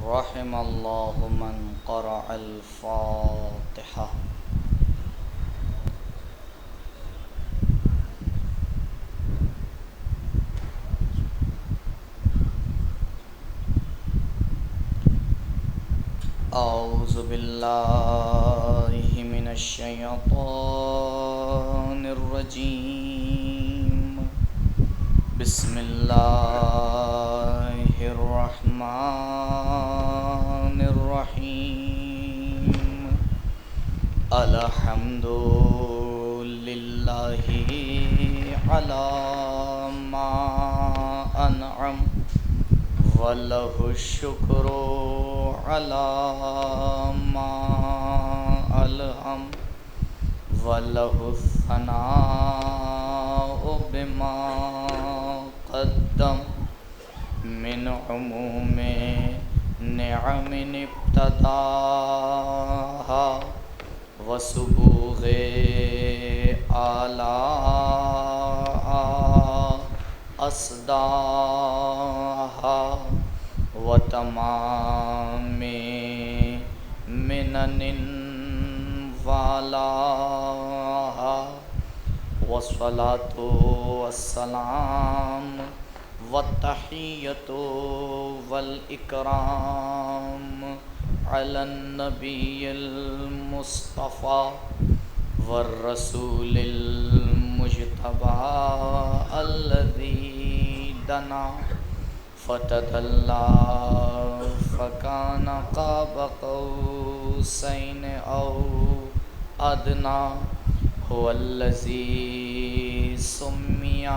رحم الله من قرأ الفاتحة. أعوذ بالله من الشيطان الرجيم. بسم الله الرحمن الرحيم. الحمد لله على ما أنعم وله الشكر على ما ألهم وله الثناء بما قدم من عموم نعم ابتداها وسبوغ آلاء أصداها وتمام منن والاها والصلاة والسلام والتحية والإكرام على النبي المصطفى والرسول المجتبى الذي دنا فتدلى فكان قاب قوسين أو أدنى. هو الذي سمي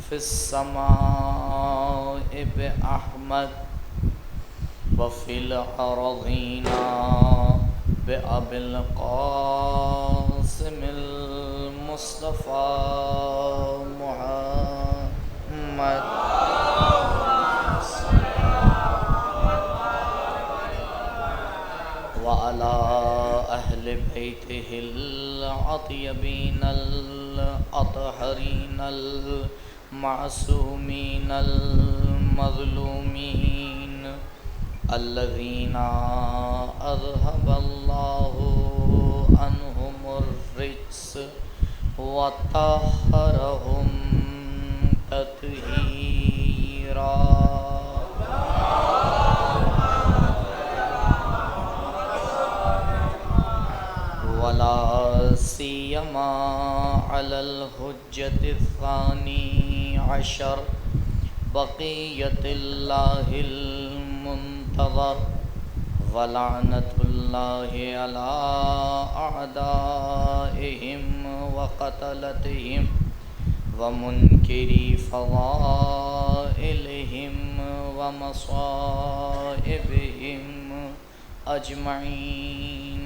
في السماء بأحمد وفي الأرضين بأبي القاسم المصطفى محمد وعلى أهل بيته الأطيبين الأطهرين المعصومين المظلومين الذين أذهب الله عنهم الرجس وطهرهم تطهيرا. ولا سيما على الحجة الثاني عشر بقية الله المنتظر ولعنة الله على أعدائهم وقتلتهم ومنكري فضائلهم ومصائبهم أجمعين.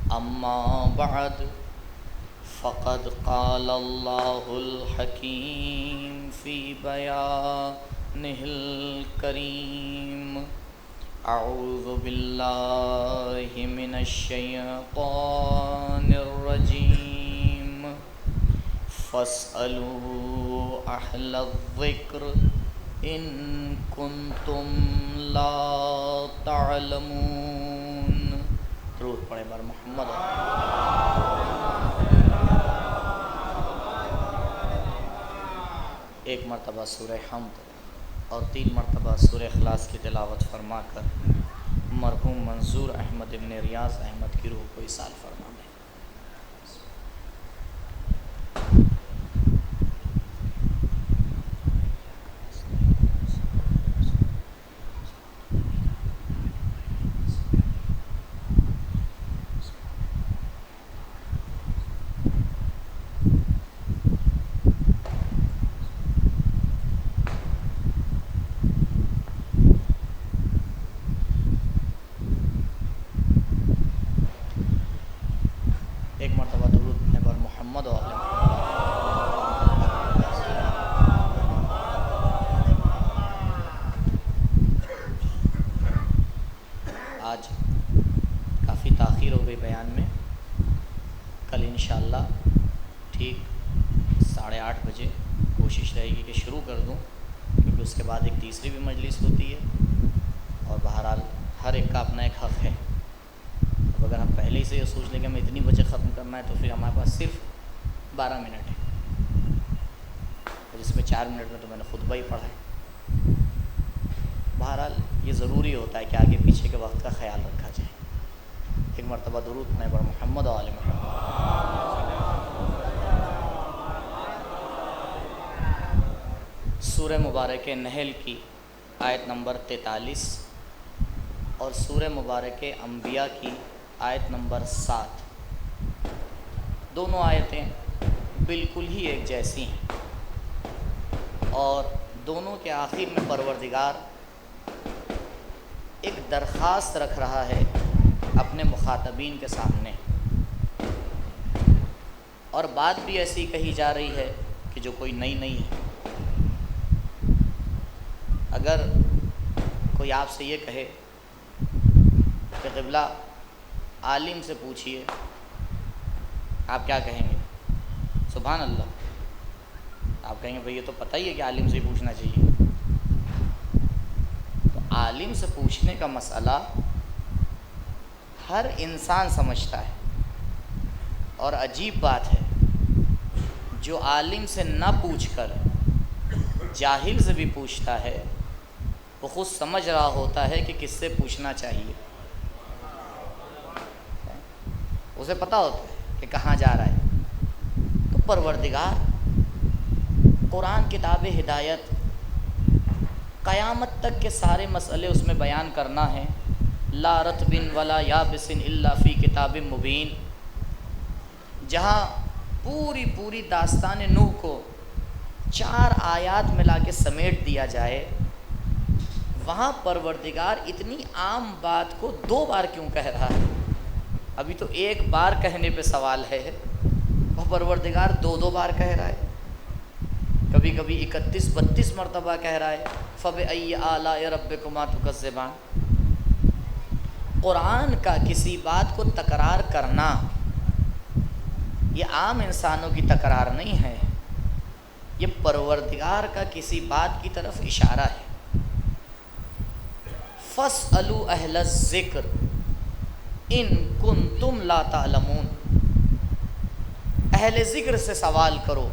أما بعد فقد قال الله الحكيم في بيانه الكريم. أعوذ بالله من الشيطان الرجيم. فاسألوا أهل الذكر إن كنتم لا تعلمون. درود پڑھیں بر محمد. ایک مرتبہ سورہ حمد اور 3 مرتبہ سورہ اخلاص کی تلاوت فرما کر مرحوم منظور احمد ابن ریاض احمد کی روح کو ایصال فرما دیں. ایک مرتبہ درود پڑھیں بر محمد و آل محمد. آج کافی تاخیر ہو گئی بیان میں. کل انشاءاللہ ٹھیک 8:30 بجے کوشش رہے گی کہ شروع کر دوں. کیونکہ اس کے بعد ایک تیسری بھی مجلس ہوتی ہے، اور بہرحال ہر ایک کا اپنا ایک حق ہے۔ اب اگر ہم پہلے ہی سے یہ سوچ لیں کہ ہمیں اتنی بجے ختم کرنا ہے تو پھر ہمارے پاس صرف 12 منٹ ہے، اور جس میں 4 منٹ میں تو میں نے خطبہ ہی پڑھا ہے۔ بہرحال یہ ضروری ہوتا ہے کہ آگے پیچھے کے وقت کا خیال رکھا جائے۔ ایک مرتبہ درود پڑھیں بر محمد و آل محمد۔ سورہ مبارک نحل کی آیت نمبر 43 اور سورہ مبارک انبیاء کی آیت نمبر 7، دونوں آیتیں بالکل ہی ایک جیسی ہیں، اور دونوں کے آخر میں پروردگار ایک درخواست رکھ رہا ہے اپنے مخاطبین کے سامنے، اور بات بھی ایسی کہی جا رہی ہے کہ جو کوئی نئی نہیں ہے۔ اگر کوئی آپ سے یہ کہے کہ قبلہ عالم سے پوچھئے، آپ کیا کہیں گے؟ سبحان اللہ۔ آپ کہیں گے بھئی یہ تو پتہ ہی ہے کہ عالم سے ہی پوچھنا چاہیے۔ تو عالم سے پوچھنے کا مسئلہ ہر انسان سمجھتا ہے، اور عجیب بات ہے جو عالم سے نہ پوچھ کر جاہل سے بھی پوچھتا ہے، وہ خود سمجھ رہا ہوتا ہے کہ کس سے پوچھنا چاہیے۔ اسے پتہ ہوتا ہے کہ کہاں جا رہا ہے۔ تو پروردگار قرآن کتاب ہدایت، قیامت تک کے سارے مسئلے اس میں بیان کرنا ہے۔ لا رطب ولا یابس الا فی کتاب مبین، جہاں پوری داستان نوح کو 4 آیات میں لا کے سمیٹ دیا جائے، وہاں پروردگار اتنی عام بات کو 2 بار کیوں کہہ رہا ہے؟ ابھی تو 1 بار کہنے پہ سوال ہے، اور پروردگار 2 بار کہہ رہا ہے، کبھی 31-32 مرتبہ کہہ رہا ہے۔ فَبِأَيِّ آلَاءِ رَبِّكُمَا تُكَذِّبَانِ۔ قرآن کا کسی بات کو تکرار کرنا یہ عام انسانوں کی تکرار نہیں ہے، یہ پروردگار کا کسی بات کی طرف اشارہ ہے۔ فَاسْأَلُوا أَهْلَ الذِّكْرِ إِن كُنتُمْ لَا تَعْلَمُونَ۔ اہل ذکر سے سوال کرو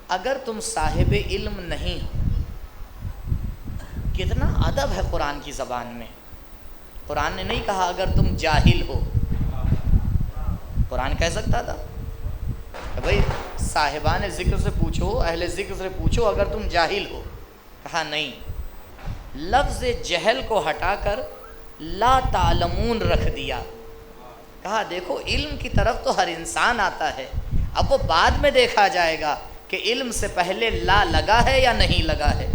اگر تم صاحب علم نہیں ہو۔ کتنا ادب ہے قرآن کی زبان میں۔ قرآن نے نہیں کہا اگر تم جاہل ہو۔ قرآن کہہ سکتا تھا کہ بھئی صاحبان ذکر سے پوچھو، اہل ذکر سے پوچھو اگر تم جاہل ہو۔ کہا نہیں، لفظ جہل کو ہٹا کر لا تعلمون رکھ دیا۔ کہا دیکھو علم کی طرف تو ہر انسان آتا ہے، اب وہ بعد میں دیکھا جائے گا کہ علم سے پہلے لا لگا ہے یا نہیں لگا ہے۔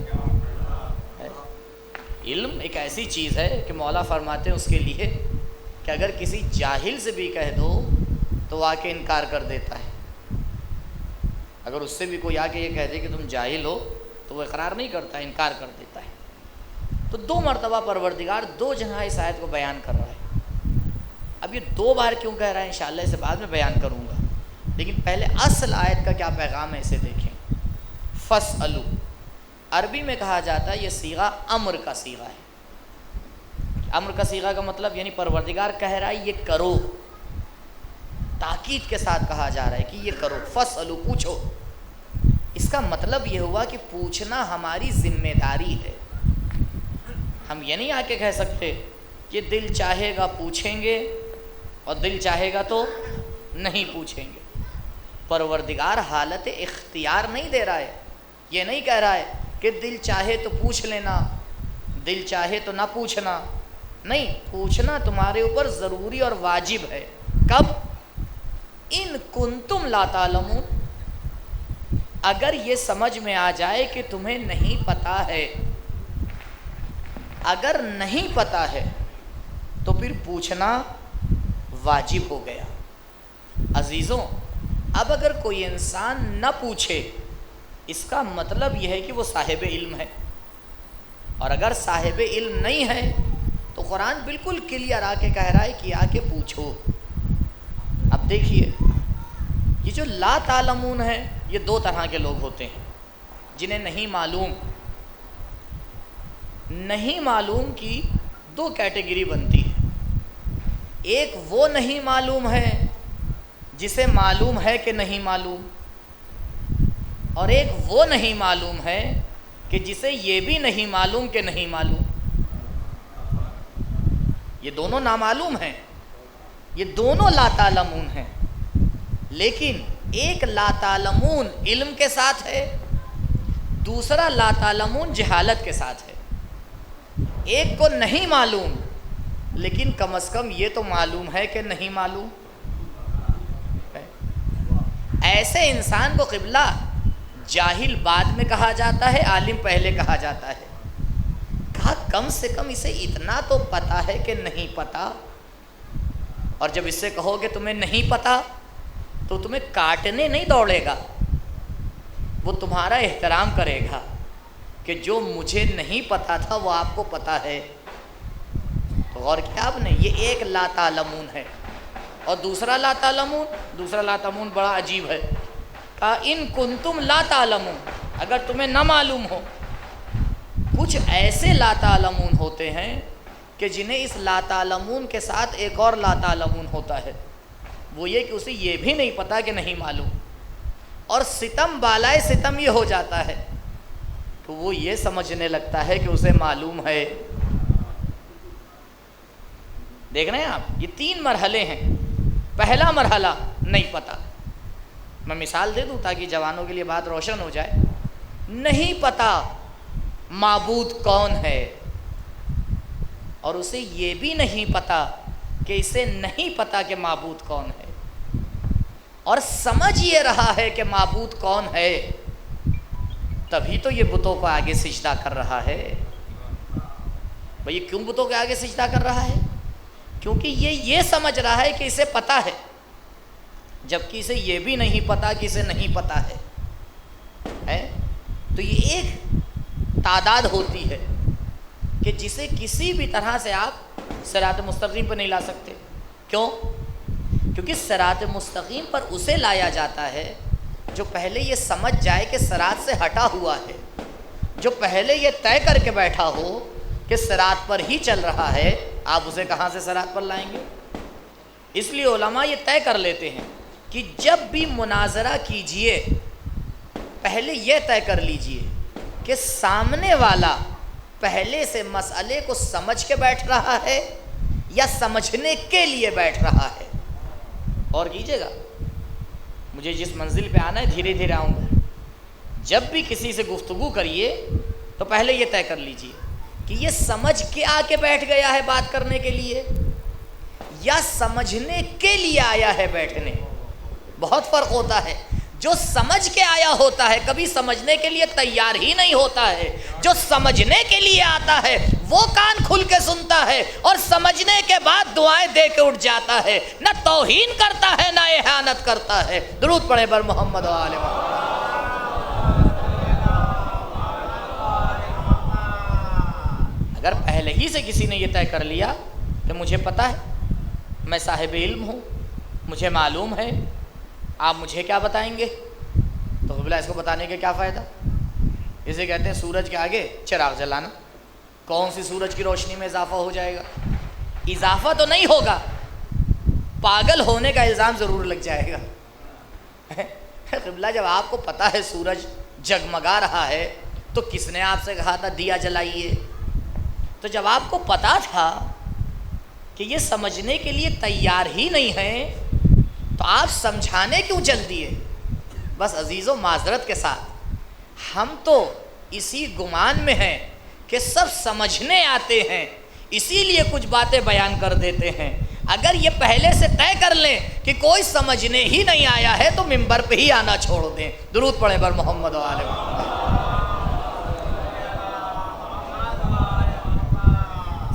علم ایک ایسی چیز ہے کہ مولا فرماتے ہیں اس کے لیے کہ اگر کسی جاہل سے بھی کہہ دو تو آ کے انکار کر دیتا ہے۔ اگر اس سے بھی کوئی آ کے یہ کہہ دے کہ تم جاہل ہو تو وہ اقرار نہیں کرتا، انکار کر دیتا ہے۔ تو 2 مرتبہ پروردگار 2 جگہ اس آیت کو بیان کر رہا ہے۔ اب یہ 2 بار کیوں کہہ رہا ہے انشاءاللہ اسے بعد میں بیان کروں گا، لیکن پہلے اصل آیت کا کیا پیغام ہے اسے دیکھیں۔ فَاسْأَلُوا، عربی میں کہا جاتا ہے یہ صیغہ امر کا صیغہ ہے۔ امر کا صیغہ کا مطلب یعنی پروردگار کہہ رہا ہے یہ کرو، تاکید کے ساتھ کہا جا رہا ہے کہ یہ کرو۔ فَاسْأَلُوا، پوچھو۔ اس کا مطلب یہ ہوا کہ پوچھنا ہماری ذمہ داری ہے۔ ہم یہ نہیں آ کے کہہ سکتے کہ دل چاہے گا پوچھیں گے اور دل چاہے گا تو نہیں پوچھیں گے۔ پروردگار حالت اختیار نہیں دے رہا ہے، یہ نہیں کہہ رہا ہے کہ دل چاہے تو پوچھ لینا، دل چاہے تو نہ پوچھنا۔ نہیں، پوچھنا تمہارے اوپر ضروری اور واجب ہے۔ کب؟ ان کنتم لا تعلمون، اگر یہ سمجھ میں آ جائے کہ تمہیں نہیں پتہ ہے۔ اگر نہیں پتہ ہے تو پھر پوچھنا واجب ہو گیا۔ عزیزوں، اب اگر کوئی انسان نہ پوچھے اس کا مطلب یہ ہے کہ وہ صاحب علم ہے، اور اگر صاحب علم نہیں ہے تو قرآن بالکل کلیئر آ کے کہہ رہا ہے کہ آ کے پوچھو۔ اب دیکھیے یہ جو لا تعلمون ہے یہ 2 طرح کے لوگ ہوتے ہیں، جنہیں نہیں معلوم نہیں معلوم کی دو کیٹیگری بنتی ہے. ایک وہ نہیں معلوم ہے جسے معلوم ہے کہ نہیں معلوم، اور ایک وہ نہیں معلوم ہے کہ جسے یہ بھی نہیں معلوم کہ نہیں معلوم. یہ دونوں نامعلوم ہیں، یہ دونوں لا تعلمون ہیں. لیکن ایک لا تعلمون علم کے ساتھ ہے، دوسرا لا تعلمون جہالت کے ساتھ ہے. ایک کو نہیں معلوم لیکن کم از کم یہ تو معلوم ہے کہ نہیں معلوم. ایسے انسان کو قبلہ جاہل بعد میں کہا جاتا ہے، عالم پہلے کہا جاتا ہے. کہا کم سے کم اسے اتنا تو پتہ ہے کہ نہیں پتہ. اور جب اس سے کہو کہ تمہیں نہیں پتہ تو تمہیں کاٹنے نہیں دوڑے گا، وہ تمہارا احترام کرے گا کہ جو مجھے نہیں پتہ تھا وہ آپ کو پتہ ہے. تو غور کیا آپ نے، یہ ایک لا تعلمون ہے. اور دوسرا لا تعلمون بڑا عجیب ہے. کہا ان کنتم لا تعلمون، اگر تمہیں نہ معلوم ہو. کچھ ایسے لا تعلمون ہوتے ہیں کہ جنہیں اس لا تعلمون کے ساتھ ایک اور لا تعلمون ہوتا ہے، وہ یہ کہ اسے یہ بھی نہیں پتا کہ نہیں معلوم. اور ستم بالائے ستم یہ ہو جاتا ہے تو وہ یہ سمجھنے لگتا ہے کہ اسے معلوم ہے. دیکھ رہے ہیں آپ، یہ 3 مرحلے ہیں. پہلا مرحلہ نہیں پتا. میں مثال دے دوں تاکہ جوانوں کے لیے بات روشن ہو جائے. نہیں پتا معبود کون ہے، اور اسے یہ بھی نہیں پتا کہ اسے نہیں پتا کہ معبود کون ہے. اور سمجھ یہ رہا ہے کہ معبود کون ہے، تبھی تو یہ بتوں کو آگے سجدہ کر رہا ہے. بھئی کیوں بتوں کے آگے سجدہ کر رہا ہے؟ کیونکہ یہ سمجھ رہا ہے کہ اسے پتا ہے، جبکہ اسے یہ بھی نہیں پتا کہ اسے نہیں پتا ہے. تو یہ ایک تعداد ہوتی ہے کہ جسے کسی بھی طرح سے آپ صراط مستقیم پر نہیں لا سکتے. کیوں؟ کیونکہ صراط مستقیم پر اسے لایا جاتا ہے جو پہلے یہ سمجھ جائے کہ صراط سے ہٹا ہوا ہے، جو پہلے یہ طے کر کے بیٹھا ہو کہ صراط پر ہی چل رہا ہے. آپ اسے کہاں سے صراط پر لائیں گے؟ اس لیے علماء یہ طے کر لیتے ہیں کہ جب بھی مناظرہ کیجئے پہلے یہ طے کر لیجئے کہ سامنے والا پہلے سے مسئلے کو سمجھ کے بیٹھ رہا ہے یا سمجھنے کے لیے بیٹھ رہا ہے. اور کیجئے گا، مجھے جس منزل پہ آنا ہے دھیرے دھیرے آؤں گا. جب بھی کسی سے گفتگو کریے تو پہلے یہ طے کر لیجئے کہ یہ سمجھ کے آ کے بیٹھ گیا ہے بات کرنے کے لیے یا سمجھنے کے لیے آیا ہے بیٹھنے. بہت فرق ہوتا ہے. جو سمجھ کے آیا ہوتا ہے کبھی سمجھنے کے لیے تیار ہی نہیں ہوتا ہے. جو سمجھنے کے لیے آتا ہے وہ کان کھل کے سنتا ہے اور سمجھنے کے بعد دعائیں دے کے اٹھ جاتا ہے. نہ توہین کرتا ہے نہ احانت کرتا ہے. درود پڑھیں بر محمد و آل محمد. اگر پہلے ہی سے کسی نے یہ طے کر لیا کہ مجھے پتہ ہے، میں صاحب علم ہوں، مجھے معلوم ہے، آپ مجھے کیا بتائیں گے، تو قبلہ اس کو بتانے کا کیا فائدہ؟ اسے کہتے ہیں سورج کے آگے چراغ جلانا. کون سی سورج کی روشنی میں اضافہ ہو جائے گا؟ اضافہ تو نہیں ہوگا، پاگل ہونے کا الزام ضرور لگ جائے گا. قبلہ جب آپ کو پتہ ہے سورج جگمگا رہا ہے تو کس نے آپ سے کہا تھا دیا جلائیے؟ تو جب آپ کو پتہ تھا کہ یہ سمجھنے کے لیے تیار ہی نہیں ہے تو آپ سمجھانے کیوں چل دیے؟ بس عزیزو معذرت کے ساتھ ہم تو اسی گمان میں ہیں کہ سب سمجھنے آتے ہیں، اسی لیے کچھ باتیں بیان کر دیتے ہیں. اگر یہ پہلے سے طے کر لیں کہ کوئی سمجھنے ہی نہیں آیا ہے تو ممبر پہ ہی آنا چھوڑ دیں. درود پڑھیں بر محمد و آل محمد.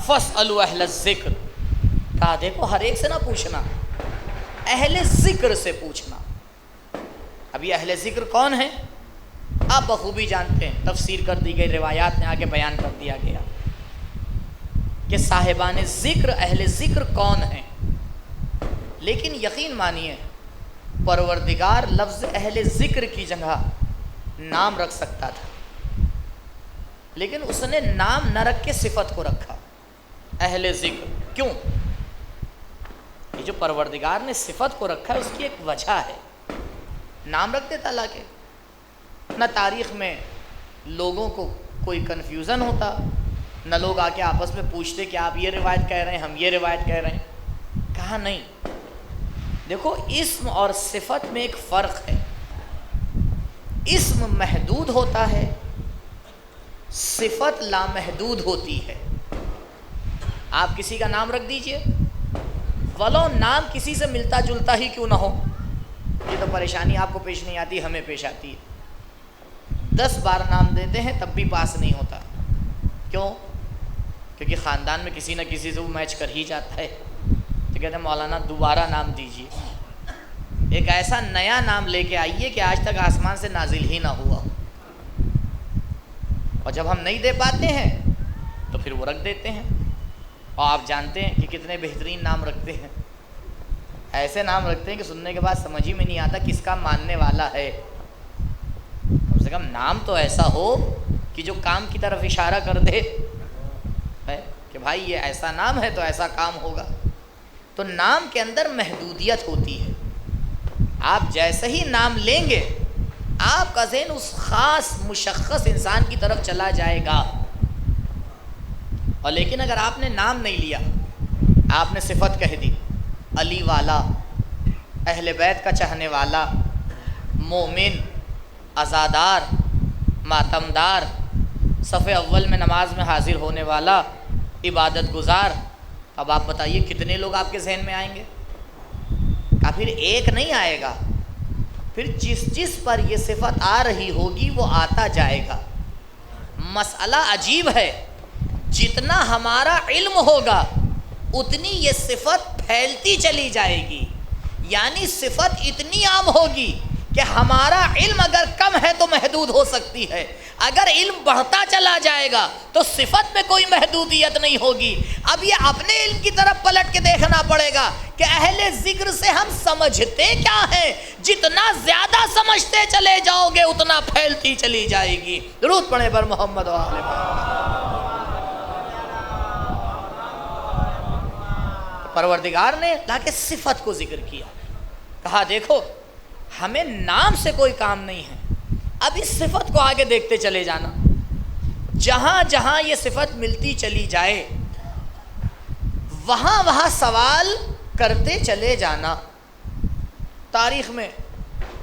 فاسألوا اہل الذکر. کہا دیکھو ہر ایک سے نہ پوچھنا، اہل ذکر سے پوچھنا. اب یہ اہل ذکر کون ہیں؟ آپ بخوبی جانتے ہیں، تفسیر کر دی گئی، روایات میں آگے بیان کر دیا گیا کہ صاحبان ذکر اہل ذکر کون ہیں. لیکن یقین مانیے پروردگار لفظ اہل ذکر کی جگہ نام رکھ سکتا تھا. لیکن اس نے نام نہ رکھ کے صفت کو رکھا اہل ذکر. کیوں؟ یہ جو پروردگار نے صفت کو رکھا ہے اس کی ایک وجہ ہے. نام رکھ دیتا اللہ کے، نہ تاریخ میں لوگوں کو کوئی کنفیوژن ہوتا، نہ لوگ آ کے آپس میں پوچھتے کہ آپ یہ روایت کہہ رہے ہیں ہم یہ روایت کہہ رہے ہیں. کہا نہیں. دیکھو اسم اور صفت میں ایک فرق ہے. اسم محدود ہوتا ہے، صفت لامحدود ہوتی ہے. آپ کسی کا نام رکھ دیجئے، ولو نام کسی سے ملتا جلتا ہی کیوں نہ ہو. یہ تو پریشانی آپ کو پیش نہیں آتی، ہمیں پیش آتی ہے. 10 بار نام دیتے ہیں تب بھی پاس نہیں ہوتا. کیوں؟ کیونکہ خاندان میں کسی نہ کسی سے وہ میچ کر ہی جاتا ہے. تو کہتے ہیں مولانا دوبارہ نام دیجیے، ایک ایسا نیا نام لے کے آئیے کہ آج تک آسمان سے نازل ہی نہ ہوا. اور جب ہم نہیں دے پاتے ہیں تو پھر وہ رکھ دیتے ہیں. اور آپ جانتے ہیں کہ کتنے بہترین نام رکھتے ہیں. ایسے نام رکھتے ہیں کہ سننے کے بعد سمجھ ہی میں نہیں آتا کس کا ماننے والا ہے. کم سے کم نام تو ایسا ہو کہ جو کام کی طرف اشارہ کر دے کہ بھائی یہ ایسا نام ہے تو ایسا کام ہوگا. تو نام کے اندر محدودیت ہوتی ہے. آپ جیسے ہی نام لیں گے آپ کا ذہن اس خاص مشخص انسان کی طرف چلا جائے گا. اور لیکن اگر آپ نے نام نہیں لیا، آپ نے صفت کہہ دی، علی والا، اہل بیت کا چاہنے والا، مومن، عزادار، ماتمدار، صف اول میں نماز میں حاضر ہونے والا، عبادت گزار، اب آپ بتائیے کتنے لوگ آپ کے ذہن میں آئیں گے؟ پھر ایک نہیں آئے گا، پھر جس جس پر یہ صفت آ رہی ہوگی وہ آتا جائے گا. مسئلہ عجیب ہے، جتنا ہمارا علم ہوگا اتنی یہ صفت پھیلتی چلی جائے گی. یعنی صفت اتنی عام ہوگی کہ ہمارا علم اگر کم ہے تو محدود ہو سکتی ہے، اگر علم بڑھتا چلا جائے گا تو صفت میں کوئی محدودیت نہیں ہوگی. اب یہ اپنے علم کی طرف پلٹ کے دیکھنا پڑے گا کہ اہل ذکر سے ہم سمجھتے کیا ہیں. جتنا زیادہ سمجھتے چلے جاؤ گے اتنا پھیلتی چلی جائے گی. درود پڑھیں بر محمد و آل محمد. پروردگار نے لا کے صفت کو ذکر کیا، کہا دیکھو ہمیں نام سے کوئی کام نہیں ہے، اب اس صفت کو آگے دیکھتے چلے جانا. جہاں جہاں یہ صفت ملتی چلی جائے وہاں وہاں سوال کرتے چلے جانا. تاریخ میں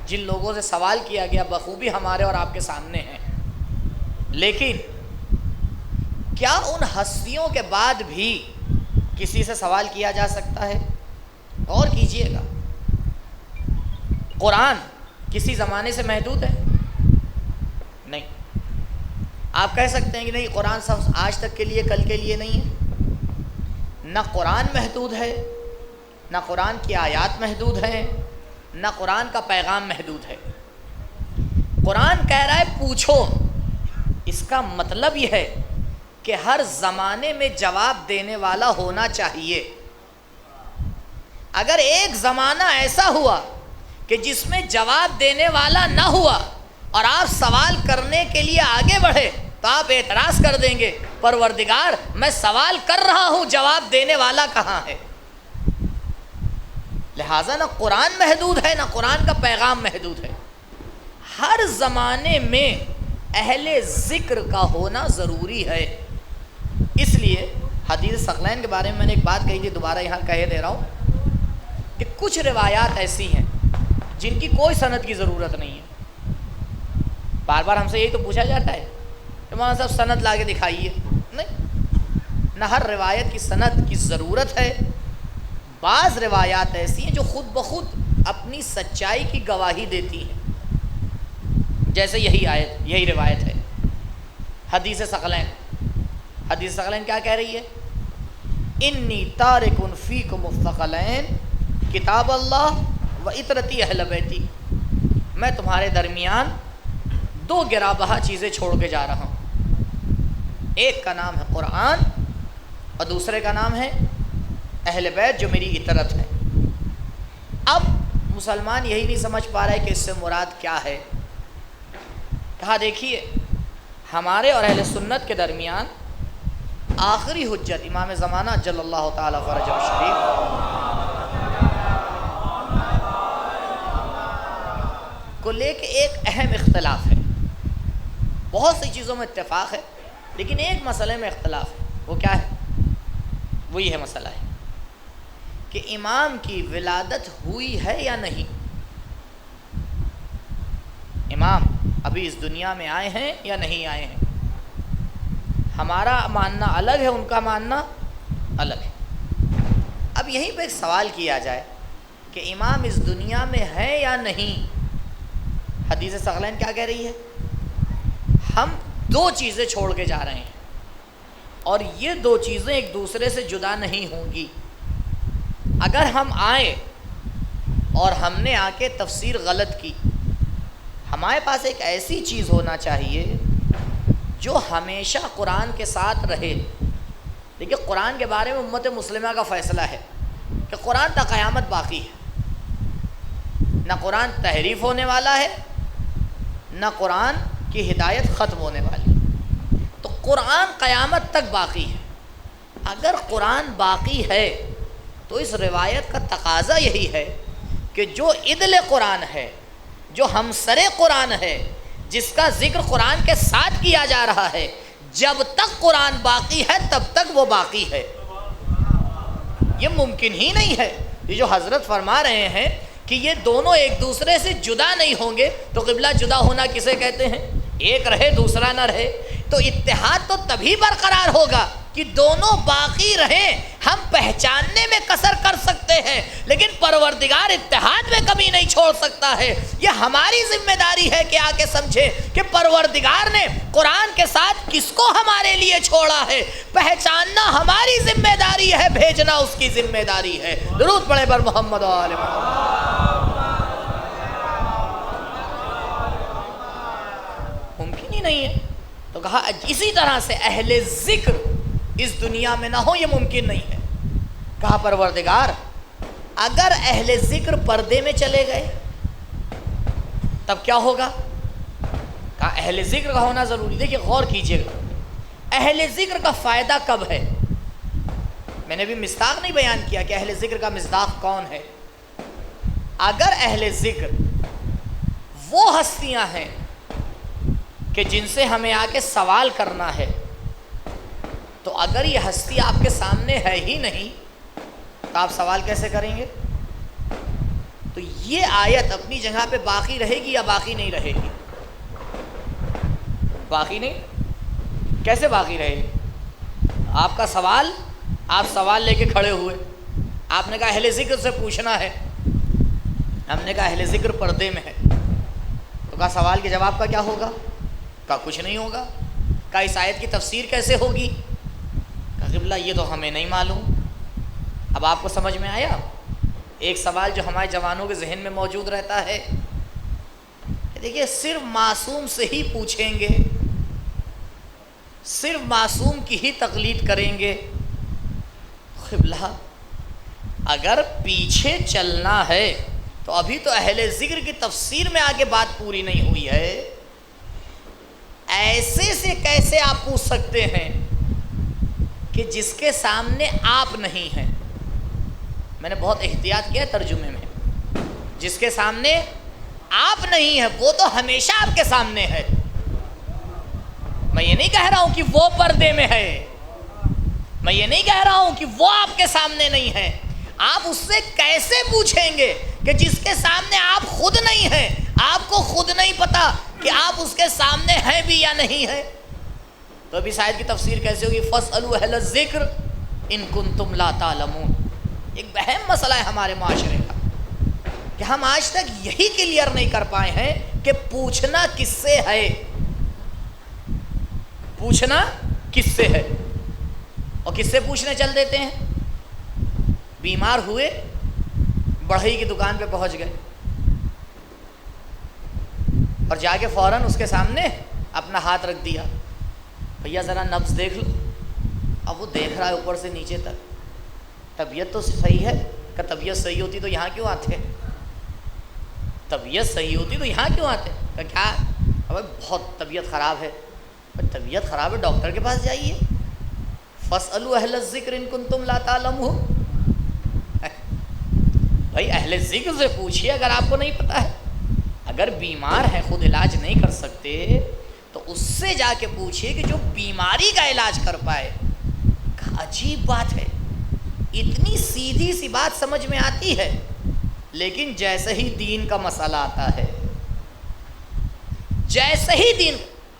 جن لوگوں سے سوال کیا گیا بخوبی ہمارے اور آپ کے سامنے ہیں، لیکن کیا ان ہستیوں کے بعد بھی کسی سے سوال کیا جا سکتا ہے؟ غور کیجئے گا. قرآن کسی زمانے سے محدود ہے؟ نہیں. آپ کہہ سکتے ہیں کہ نہیں قرآن صرف آج تک کے لیے کل کے لیے نہیں ہے. نہ قرآن محدود ہے، نہ قرآن کی آیات محدود ہیں، نہ قرآن کا پیغام محدود ہے. قرآن کہہ رہا ہے پوچھو. اس کا مطلب یہ ہے کہ ہر زمانے میں جواب دینے والا ہونا چاہیے. اگر ایک زمانہ ایسا ہوا کہ جس میں جواب دینے والا نہ ہوا اور آپ سوال کرنے کے لیے آگے بڑھے تو آپ اعتراض کر دیں گے پروردگار میں سوال کر رہا ہوں جواب دینے والا کہاں ہے. لہٰذا نہ قرآن محدود ہے نہ قرآن کا پیغام محدود ہے. ہر زمانے میں اہل ذکر کا ہونا ضروری ہے. اس لیے حدیث ثقلین کے بارے میں نے ایک بات کہی تھی، دوبارہ یہاں کہہ دے رہا ہوں کہ کچھ روایات ایسی ہیں جن کی کوئی سند کی ضرورت نہیں ہے. بار بار ہم سے یہی تو پوچھا جاتا ہے کہ مولانا صاحب سند لا کے دکھائیے. نہیں، نہ ہر روایت کی سند کی ضرورت ہے. بعض روایات ایسی ہیں جو خود بخود اپنی سچائی کی گواہی دیتی ہیں، جیسے یہی روایت ہے حدیث ثقلین. حدیث ثقلین کیا کہہ رہی ہے؟ انی تارک فیکم الثقلین کتاب اللہ و اطرتی اہل بیتی. میں تمہارے درمیان 2 گرا بہا چیزیں چھوڑ کے جا رہا ہوں. ایک کا نام ہے قرآن اور دوسرے کا نام ہے اہل بیت جو میری اطرت ہے. اب مسلمان یہی نہیں سمجھ پا رہا ہے کہ اس سے مراد کیا ہے. کہا دیکھیے ہمارے اور اہل سنت کے درمیان آخری حجت امام زمانہ جل اللہ تعالیٰ فرجہ الشریف کو لے کے ایک اہم اختلاف ہے. بہت سی چیزوں میں اتفاق ہے لیکن ایک مسئلے میں اختلاف ہے. وہ کیا ہے؟ وہ یہ مسئلہ ہے کہ امام کی ولادت ہوئی ہے یا نہیں. امام ابھی اس دنیا میں آئے ہیں یا نہیں آئے ہیں. ہمارا ماننا الگ ہے، ان کا ماننا الگ ہے. اب یہیں پہ ایک سوال کیا جائے کہ امام اس دنیا میں ہے یا نہیں. حدیث ثقلین کیا کہہ رہی ہے؟ ہم دو چیزیں چھوڑ کے جا رہے ہیں اور یہ دو چیزیں ایک دوسرے سے جدا نہیں ہوں گی. اگر ہم آئے اور ہم نے آ کے تفسیر غلط کی، ہمارے پاس ایک ایسی چیز ہونا چاہیے جو ہمیشہ قرآن کے ساتھ رہے. دیکھیے قرآن کے بارے میں امت مسلمہ کا فیصلہ ہے کہ قرآن تا قیامت باقی ہے. نہ قرآن تحریف ہونے والا ہے، نہ قرآن کی ہدایت ختم ہونے والی. تو قرآن قیامت تک باقی ہے. اگر قرآن باقی ہے تو اس روایت کا تقاضا یہی ہے کہ جو عدل قرآن ہے، جو ہمسر قرآن ہے، جس کا ذکر قرآن کے ساتھ کیا جا رہا ہے، جب تک قرآن باقی ہے تب تک وہ باقی ہے. یہ ممکن ہی نہیں ہے. یہ جو حضرت فرما رہے ہیں کہ یہ دونوں ایک دوسرے سے جدا نہیں ہوں گے، تو قبلہ جدا ہونا کسے کہتے ہیں؟ ایک رہے دوسرا نہ رہے. تو اتحاد تو تبھی برقرار ہوگا کہ دونوں باقی رہیں. ہم پہچاننے میں قصر کر سکتے ہیں لیکن پروردگار اتحاد میں کمی نہیں چھوڑ سکتا ہے. یہ ہماری ذمہ داری ہے کہ آ کے سمجھے کہ پروردگار نے قرآن کے ساتھ کس کو ہمارے لیے چھوڑا ہے. پہچاننا ہماری ذمہ داری ہے، بھیجنا اس کی ذمہ داری ہے. درود پڑھیں بر محمد و آل محمد. ممکن ہی نہیں ہے. تو کہا اسی طرح سے اہل ذکر اس دنیا میں نہ ہو، یہ ممکن نہیں ہے. کہا پروردگار اگر اہل ذکر پردے میں چلے گئے تب کیا ہوگا؟ کہا اہل ذکر کا ہونا ضروری. دیکھیے غور کیجئے گا، اہل ذکر کا فائدہ کب ہے. میں نے بھی مصداق نہیں بیان کیا کہ اہل ذکر کا مصداق کون ہے. اگر اہل ذکر وہ ہستیاں ہیں کہ جن سے ہمیں آ کے سوال کرنا ہے، تو اگر یہ ہستی آپ کے سامنے ہے ہی نہیں تو آپ سوال کیسے کریں گے؟ تو یہ آیت اپنی جگہ پہ باقی رہے گی یا باقی نہیں رہے گی؟ باقی نہیں. کیسے باقی رہے گی؟ آپ کا سوال، آپ سوال لے کے کھڑے ہوئے، آپ نے کہا اہل ذکر سے پوچھنا ہے. ہم نے کہا اہل ذکر پردے میں ہے. تو کہا سوال کے جواب کا کیا ہوگا؟ کہا کچھ نہیں ہوگا. کہا اس آیت کی تفسیر کیسے ہوگی؟ کہا قبلہ یہ تو ہمیں نہیں معلوم. اب آپ کو سمجھ میں آیا؟ ایک سوال جو ہمارے جوانوں کے ذہن میں موجود رہتا ہے، دیکھیے صرف معصوم سے ہی پوچھیں گے، صرف معصوم کی ہی تقلید کریں گے. قبلہ اگر پیچھے چلنا ہے تو ابھی تو اہل ذکر کی تفسیر میں آگے بات پوری نہیں ہوئی ہے. ایسے سے کیسے آپ پوچھ سکتے ہیں کہ جس کے سامنے آپ نہیں ہیں؟ میں نے بہت احتیاط کیا ترجمے میں. جس کے سامنے آپ نہیں ہیں وہ تو ہمیشہ آپ کے سامنے ہے. میں یہ نہیں کہہ رہا ہوں کہ وہ پردے میں ہے، میں یہ نہیں کہہ رہا ہوں کہ وہ آپ کے سامنے نہیں ہے. آپ اس سے کیسے پوچھیں گے کہ جس کے سامنے آپ خود نہیں ہیں؟ آپ کو خود نہیں پتا کہ آپ اس کے سامنے ہیں بھی یا نہیں ہیں. تو ابھی اس آیت کی تفسیر کیسے ہوگی؟ فَاسْأَلُوا أَهْلَ الذِّكْرِ إِن كُنتُمْ لَا تَعْلَمُونَ. ایک اہم مسئلہ ہے ہمارے معاشرے کا کہ ہم آج تک یہی کلیئر نہیں کر پائے ہیں کہ پوچھنا کس سے ہے. پوچھنا کس سے ہے اور کس سے پوچھنے چل دیتے ہیں. بیمار ہوئے، بڑھئی کی دکان پہ پہنچ گئے اور جا کے فوراً اس کے سامنے اپنا ہاتھ رکھ دیا. بھیا ذرا نبض دیکھ لو. اب وہ دیکھ رہا ہے اوپر سے نیچے تک. طبیعت تو صحیح ہے. کہ طبیعت صحیح ہوتی تو یہاں کیوں آتے؟ طبیعت صحیح ہوتی تو یہاں کیوں آتے؟ کہ کیا اب بہت طبیعت خراب ہے. طبیعت خراب ہے ڈاکٹر کے پاس جائیے. فَاسْأَلُوا أَهْلَ الذِّكْرِ إِن كُنتُمْ لَا تَعْلَمُونَ. بھائی اہل ذکر سے پوچھیے اگر آپ کو نہیں پتا ہے. اگر بیمار ہیں خود علاج نہیں کر سکتے تو اس سے جا کے پوچھیے کہ جو بیماری کا علاج کر پائے. عجیب بات ہے, اتنی سیدھی سی بات سمجھ میں آتی ہے, لیکن جیسے ہی دین کا مسئلہ آتا ہے, جیسے ہی دین,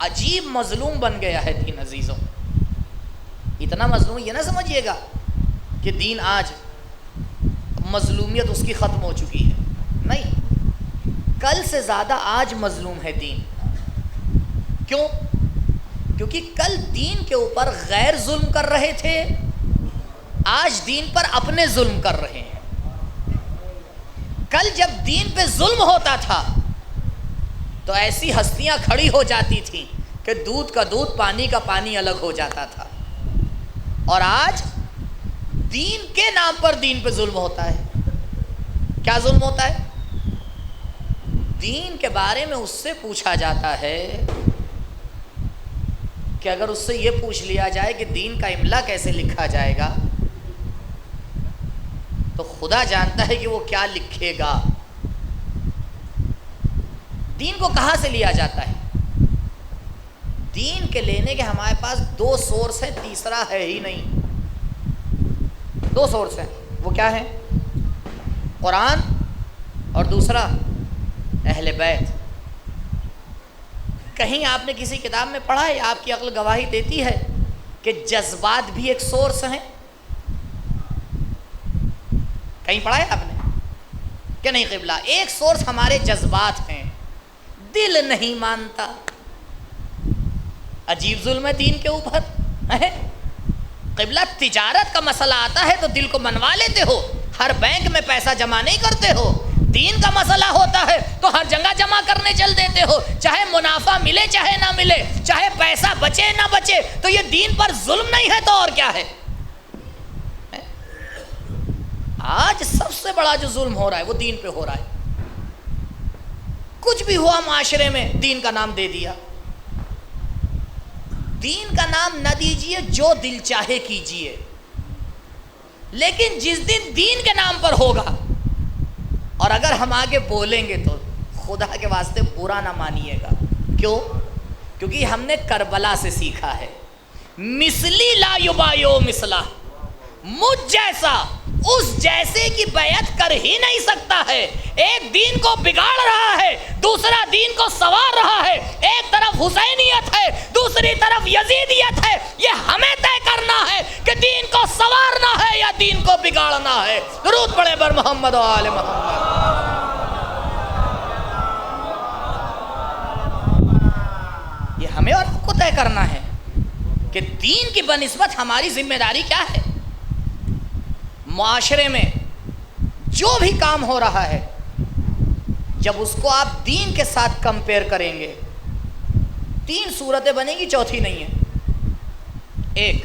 عجیب مظلوم بن گیا ہے دین عزیزوں. اتنا مظلوم یہ نہ سمجھیے گا کہ دین آج مظلومیت اس کی ختم ہو چکی ہے, نہیں, کل سے زیادہ آج مظلوم ہے دین. کیوں؟ کیونکہ کل دین کے اوپر غیر ظلم کر رہے تھے, آج دین پر اپنے ظلم کر رہے ہیں. کل جب دین پہ ظلم ہوتا تھا تو ایسی ہستیاں کھڑی ہو جاتی تھیں کہ دودھ کا دودھ پانی کا پانی الگ ہو جاتا تھا, اور آج دین کے نام پر دین پہ ظلم ہوتا ہے. کیا ظلم ہوتا ہے؟ دین کے بارے میں اس سے پوچھا جاتا ہے کہ اگر اس سے یہ پوچھ لیا جائے کہ دین کا املا کیسے لکھا جائے گا تو خدا جانتا ہے کہ وہ کیا لکھے گا. دین کو کہاں سے لیا جاتا ہے؟ دین کے لینے کے ہمارے پاس دو سورس ہیں, تیسرا ہے ہی نہیں. دو سورس ہیں, وہ کیا ہیں؟ قرآن اور دوسرا اہل بیت. کہیں آپ نے کسی کتاب میں پڑھا ہے, آپ کی عقل گواہی دیتی ہے کہ جذبات بھی ایک سورس ہیں؟ کہیں پڑھا ہے آپ نے کہ نہیں قبلہ؟ ایک سورس ہمارے جذبات ہیں, دل نہیں مانتا. عجیب ظلم ہے دین کے اوپر. قبلہ تجارت کا مسئلہ آتا ہے تو دل کو منوا لیتے ہو, ہر بینک میں پیسہ جمع نہیں کرتے ہو. دین کا مسئلہ ہوتا ہے تو ہر جگہ جمع کرنے چل دیتے ہو, چاہے منافع ملے چاہے نہ ملے, چاہے پیسہ بچے نہ بچے. تو یہ دین پر ظلم نہیں ہے تو اور کیا ہے؟ آج سب سے بڑا جو ظلم ہو رہا ہے وہ دین پہ ہو رہا ہے. کچھ بھی ہوا معاشرے میں دین کا نام دے دیا. دین کا نام نہ دیجئے, جو دل چاہے کیجئے, لیکن جس دن دین کے نام پر ہوگا اور اگر ہم آگے بولیں گے تو خدا کے واسطے برا نہ مانیے گا. کیوں؟ کیونکہ ہم نے کربلا سے سیکھا ہے, مثلی لا یبایو مثلا, مجھ جیسا اس جیسے کی بیعت کر ہی نہیں سکتا ہے. ایک دین کو بگاڑ رہا ہے, دوسرا دین کو سنوار رہا ہے. ایک طرف حسینیت ہے, دوسری طرف یزیدیت ہے. یہ ہمیں طے کرنا ہے کہ دین کو سنوارنا ہے یا دین کو بگاڑنا ہے. درود پڑھے بر محمد و آل محمد. یہ ہمیں اور آپ کو طے کرنا ہے کہ دین کی بنسبت ہماری ذمہ داری کیا ہے. معاشرے میں جو بھی کام ہو رہا ہے, جب اس کو آپ دین کے ساتھ کمپیئر کریں گے, تین صورتیں بنیں گی, چوتھی نہیں ہے. ایک,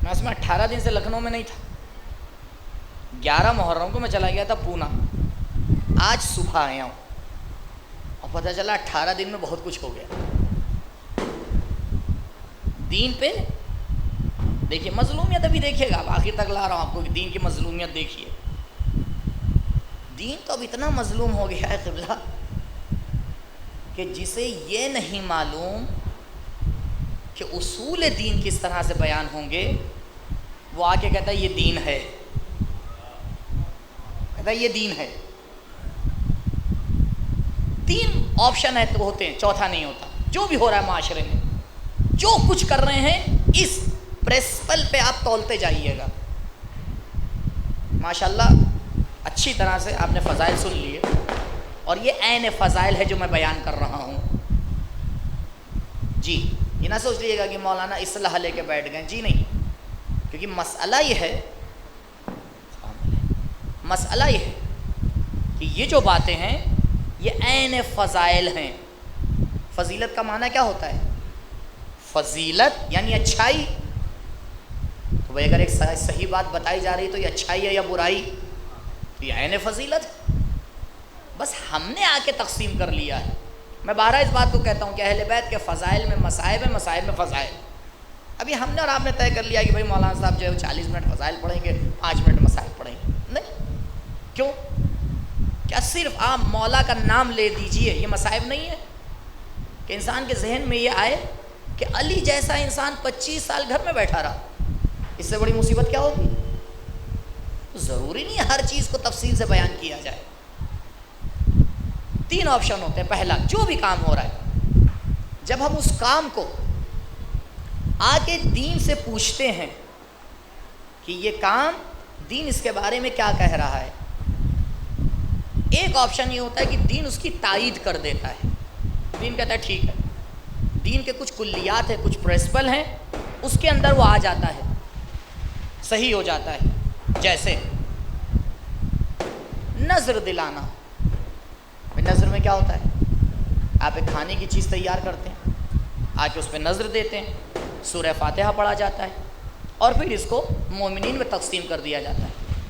میں اس میں 18 دن سے لکھنؤ میں نہیں تھا, 11 محرم کو میں چلا گیا تھا پونا, آج صبح آیا ہوں اور پتہ چلا 18 دن میں بہت کچھ ہو گیا دین پہ. دیکھیے مظلومیت ابھی دیکھیے گا, آخر تک لا رہا ہوں آپ کو کہ دین کی مظلومیت دیکھیے. دین تو اب اتنا مظلوم ہو گیا ہے قبلہ کہ جسے یہ نہیں معلوم کہ اصول دین کس طرح سے بیان ہوں گے, وہ آ کے کہتا ہے یہ دین ہے, کہتا ہے یہ دین ہے. 3 آپشن ہے تو ہوتے ہیں, چوتھا نہیں ہوتا. جو بھی ہو رہا ہے معاشرے میں, جو کچھ کر رہے ہیں, اس پرنسپل پہ آپ تولتے جائیے گا. ماشاءاللہ اچھی طرح سے آپ نے فضائل سن لیے, اور یہ عین فضائل ہے جو میں بیان کر رہا ہوں. جی یہ نہ سوچ لیجیے گا کہ مولانا اصلاح لے کے بیٹھ گئے, جی نہیں, کیونکہ مسئلہ یہ ہے کہ یہ جو باتیں ہیں یہ عین فضائل ہیں. فضیلت کا معنی کیا ہوتا ہے؟ فضیلت یعنی اچھائی. تو بھائی اگر ایک صحیح بات بتائی جا رہی تو یہ اچھائی ہے یا برائی؟ تو یہ عین فضیلت ہے. بس ہم نے آ کے تقسیم کر لیا ہے میں بارہ اس بات کو کہتا ہوں کہ اہل بیت کے فضائل میں مصائب ہیں، مصائب میں فضائل۔ ابھی ہم نے اور آپ نے طے کر لیا کہ بھائی مولانا صاحب جو ہے 40 منٹ فضائل پڑھیں گے، 5 منٹ مصائب پڑھیں گے، نہیں۔ کیوں؟ کیا صرف آپ مولا کا نام لے دیجئے یہ مصائب نہیں ہے؟ کہ انسان کے ذہن میں یہ آئے کہ علی جیسا انسان 25 سال گھر میں بیٹھا رہا، اس سے بڑی مصیبت کیا ہوگی؟ ضروری نہیں ہے ہر چیز کو تفصیل سے بیان کیا جائے۔ 3 آپشن ہوتے ہیں۔ پہلا، جو بھی کام ہو رہا ہے، جب ہم اس کام کو آ کے دین سے پوچھتے ہیں کہ یہ کام دین اس کے بارے میں کیا کہہ رہا ہے، ایک آپشن یہ ہوتا ہے کہ دین اس کی تائید کر دیتا ہے۔ دین کہتا ہے ٹھیک ہے، دین کے کچھ کلیات ہیں، کچھ پرنسپل ہیں، اس کے اندر وہ آ جاتا ہے، صحیح ہو جاتا ہے۔ جیسے نظر دلانا۔ نظر میں کیا ہوتا ہے؟ آپ ایک کھانے کی چیز تیار کرتے ہیں، آ کے اس پہ نظر دیتے ہیں، سورہ فاتحہ پڑھا جاتا ہے، اور پھر اس کو مومنین میں تقسیم کر دیا جاتا ہے۔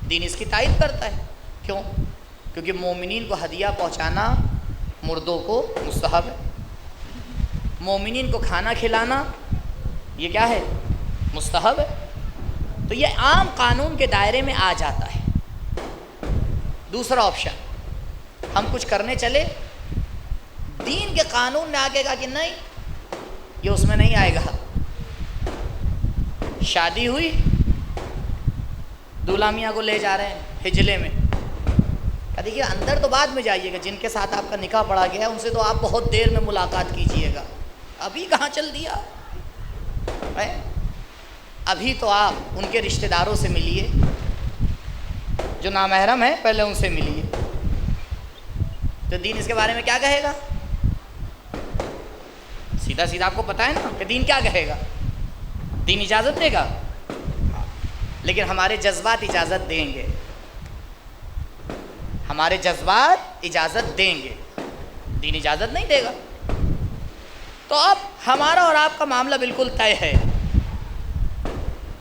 دین اس کی تائید کرتا ہے۔ کیوں؟ کیونکہ مومنین کو ہدیہ پہنچانا مردوں کو مستحب ہے، مومنین کو کھانا کھلانا یہ کیا ہے؟ مستحب ہے۔ تو یہ عام قانون کے دائرے میں آ جاتا ہے۔ دوسرا آپشن، ہم کچھ کرنے چلے، دین کے قانون میں آگے گا کہ نہیں یہ اس میں نہیں آئے گا۔ شادی ہوئی، دولہا میاں کو لے جا رہے ہیں ہجلے میں، کہ دیکھیے اندر تو بعد میں جائیے گا، جن کے ساتھ آپ کا نکاح پڑا گیا ہے ان سے تو آپ بہت دیر میں ملاقات کیجئے گا، ابھی کہاں چل دیا ہے؟ ابھی تو آپ ان کے رشتہ داروں سے ملیے، جو نامحرم ہیں پہلے ان سے ملیے۔ تو دین اس کے بارے میں کیا کہے گا؟ سیدھا سیدھا آپ کو پتہ ہے نا کہ دین کیا کہے گا؟ دین اجازت دے گا، لیکن ہمارے جذبات اجازت دیں گے، ہمارے جذبات اجازت دیں گے، دین اجازت نہیں دے گا۔ تو اب ہمارا اور آپ کا معاملہ بالکل طے ہے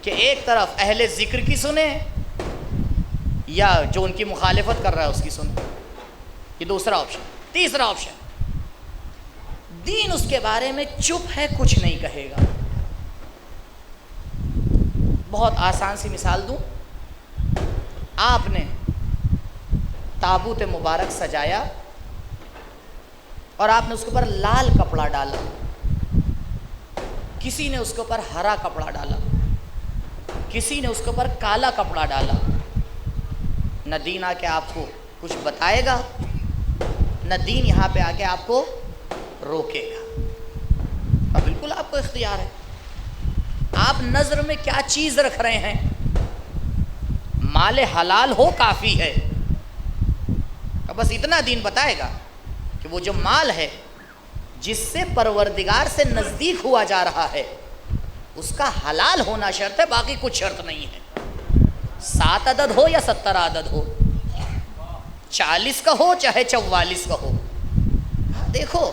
کہ ایک طرف اہل ذکر کی سنیں یا جو ان کی مخالفت کر رہا ہے اس کی سنیں۔ یہ دوسرا آپشن۔ تیسرا آپشن، دین اس کے بارے میں چپ ہے، کچھ نہیں کہے گا۔ بہت آسان سی مثال دوں، آپ نے تابوت مبارک سجایا اور آپ نے اس کے اوپر لال کپڑا ڈالا، کسی نے اس کے اوپر ہرا کپڑا ڈالا، کسی نے اس کے اوپر کالا کپڑا ڈالا، نہ دین آ کے آپ کو کچھ بتائے گا، نہ دین یہاں پہ آ کے آپ کو روکے گا۔ اب بالکل آپ کو اختیار ہے، آپ نظر میں کیا چیز رکھ رہے ہیں، مال حلال ہو کافی ہے۔ بس اتنا دین بتائے گا کہ وہ جو مال ہے جس سے پروردگار سے نزدیک ہوا جا رہا ہے اس کا حلال ہونا شرط ہے، باقی کچھ شرط نہیں ہے۔ 7 عدد ہو یا 70 عدد ہو، 40 کا ہو چاہے 44 کا ہو، دیکھو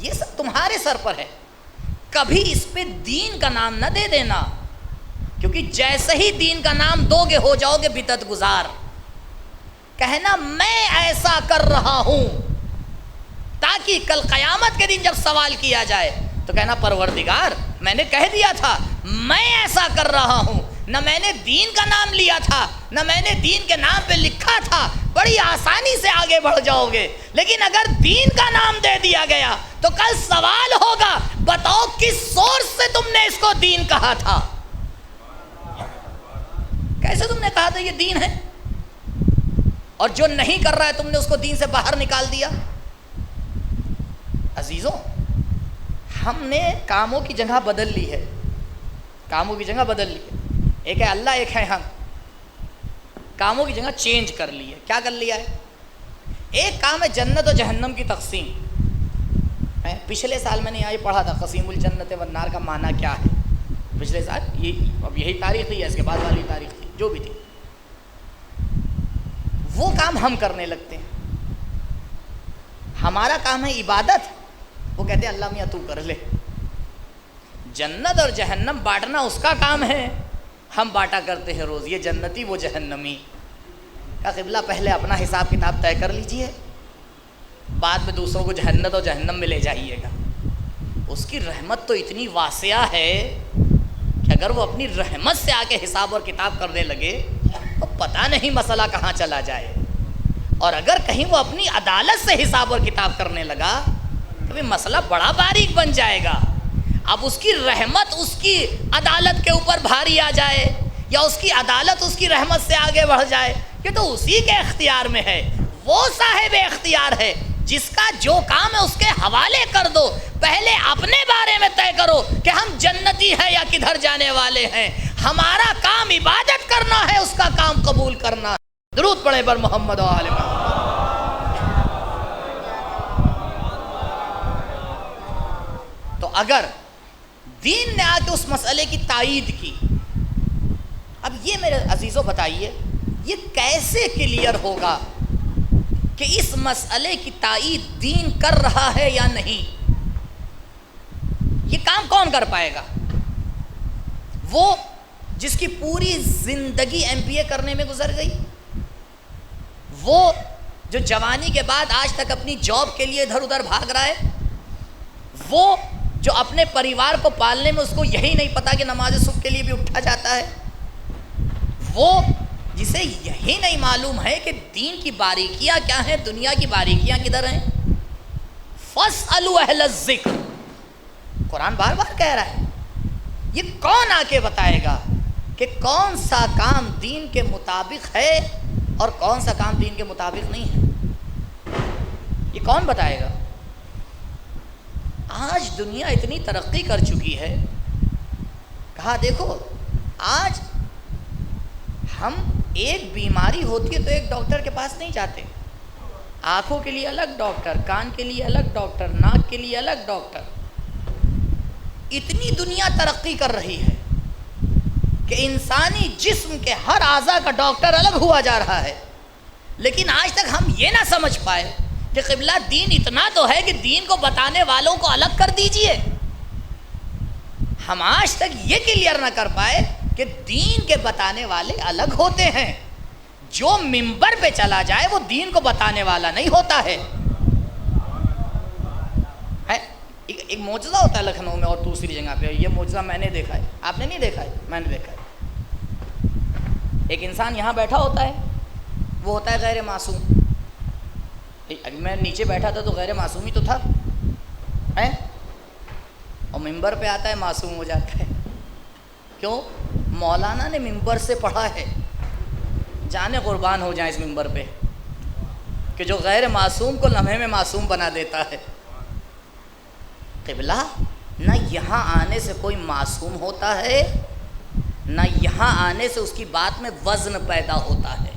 یہ سب تمہارے سر پر ہے، کبھی اس پہ دین کا نام نہ دے دینا، کیونکہ جیسے ہی دین کا نام دو گے ہو جاؤ گے بدعت گزار۔ کہنا میں ایسا کر رہا ہوں تاکہ کل قیامت کے دن جب سوال کیا جائے تو کہنا پروردگار میں نے کہہ دیا تھا میں ایسا کر رہا ہوں، نہ میں نے دین کا نام لیا تھا نہ میں نے دین کے نام پہ لکھا تھا، بڑی آسانی سے آگے بڑھ جاؤ گے۔ لیکن اگر دین کا نام دے دیا گیا تو کل سوال ہوگا بتاؤ کس سورس سے تم نے اس کو دین کہا تھا، کیسے تم نے کہا تھا یہ دین ہے، اور جو نہیں کر رہا ہے تم نے اس کو دین سے باہر نکال دیا۔ عزیزوں، ہم نے کاموں کی جگہ بدل لی ہے، کاموں کی جگہ بدل لی ہے، ایک ہے اللہ ایک ہے ہم، کاموں کی جگہ چینج کر لی ہے۔ کیا کر لیا ہے؟ ایک کام ہے جنت و جہنم کی تقسیم۔ پچھلے سال میں نے یہاں یہ پڑھا تھا قسیم الجنت والنار کا معنی کیا ہے، پچھلے سال یہ اب یہی تاریخ تھی یا اس کے بعد والی تاریخ تھی، جو بھی تھی، وہ کام ہم کرنے لگتے ہیں۔ ہمارا کام ہے عبادت، وہ کہتے ہیں اللہ میاں تو کر لے۔ جنت اور جہنم بانٹنا اس کا کام ہے، ہم بانٹا کرتے ہیں روز، یہ جنتی وہ جہنمی۔ کا قبلہ پہلے اپنا حساب کتاب طے کر لیجئے، بعد میں دوسروں کو جہنت اور جہنم میں لے جائیے گا. اس کی رحمت تو اتنی واسعہ ہے کہ اگر وہ اپنی رحمت سے آ کے حساب اور کتاب کرنے لگے تو پتہ نہیں مسئلہ کہاں چلا جائے. اور اگر کہیں وہ اپنی عدالت سے حساب اور کتاب کرنے لگا تو بھی مسئلہ بڑا باریک بن جائے گا. اب اس کی رحمت اس کی عدالت کے اوپر بھاری آ جائے یا اس کی عدالت اس کی رحمت سے آگے بڑھ جائے، یہ تو اسی کے اختیار میں ہے. وہ صاحب اختیار ہے جس کا جو کام ہے اس کے حوالے کر دو. پہلے اپنے بارے میں طے کرو کہ ہم جنتی ہیں یا کدھر جانے والے ہیں. ہمارا کام عبادت کرنا ہے، اس کا کام قبول کرنا ہے. درود پڑھیں پر محمد و آل محمد. تو اگر دین نے آ کے اس مسئلے کی تائید کی، اب یہ میرے عزیزوں بتائیے یہ کیسے کلیئر ہوگا کہ اس مسئلے کی تائید دین کر رہا ہے یا نہیں؟ یہ کام کون کر پائے گا؟ وہ جس کی پوری زندگی MBA کرنے میں گزر گئی، وہ جو جوانی کے بعد آج تک اپنی جاب کے لیے ادھر ادھر بھاگ رہا ہے، وہ جو اپنے پریوار کو پالنے میں اس کو یہی نہیں پتا کہ نماز صبح کے لیے بھی اٹھا جاتا ہے، وہ جسے یہی نہیں معلوم ہے کہ دین کی باریکیاں کیا ہیں، دنیا کی باریکیاں کدھر ہیں. فَاسْأَلُوا أَهْلَ الذِّكْرِ، قرآن بار بار کہہ رہا ہے. یہ کون آ کے بتائے گا کہ کون سا کام دین کے مطابق ہے اور کون سا کام دین کے مطابق نہیں ہے؟ یہ کون بتائے گا؟ آج دنیا اتنی ترقی کر چکی ہے، کہا دیکھو آج ہم ایک بیماری ہوتی ہے تو ایک ڈاکٹر کے پاس نہیں جاتے. آنکھوں کے لیے الگ ڈاکٹر، کان کے لیے الگ ڈاکٹر، ناک کے لیے الگ ڈاکٹر. اتنی دنیا ترقی کر رہی ہے کہ انسانی جسم کے ہر اعضاء کا ڈاکٹر الگ ہوا جا رہا ہے. لیکن آج تک ہم یہ نہ سمجھ پائے کہ قبلہ دین اتنا تو ہے کہ دین کو بتانے والوں کو الگ کر دیجئے. ہم آج تک یہ کلیئر نہ کر پائے کہ دین کے بتانے والے الگ ہوتے ہیں. جو منبر پہ چلا جائے وہ دین کو بتانے والا نہیں ہوتا ہے. ایک معجزہ ہوتا ہے لکھنؤ میں اور دوسری جگہ پہ. یہ معجزہ میں نے دیکھا ہے، آپ نے نہیں دیکھا ہے؟ میں نے دیکھا ہے. ایک انسان یہاں بیٹھا ہوتا ہے، وہ ہوتا ہے غیر معصوم. ابھی میں نیچے بیٹھا تھا تو غیر معصوم ہی تو تھا، اور منبر پہ آتا ہے معصوم ہو جاتا ہے. کیوں؟ مولانا نے منبر سے پڑھا ہے. جانے قربان ہو جائیں اس منبر پہ کہ جو غیر معصوم کو لمحے میں معصوم بنا دیتا ہے. قبلہ نہ یہاں آنے سے کوئی معصوم ہوتا ہے، نہ یہاں آنے سے اس کی بات میں وزن پیدا ہوتا ہے.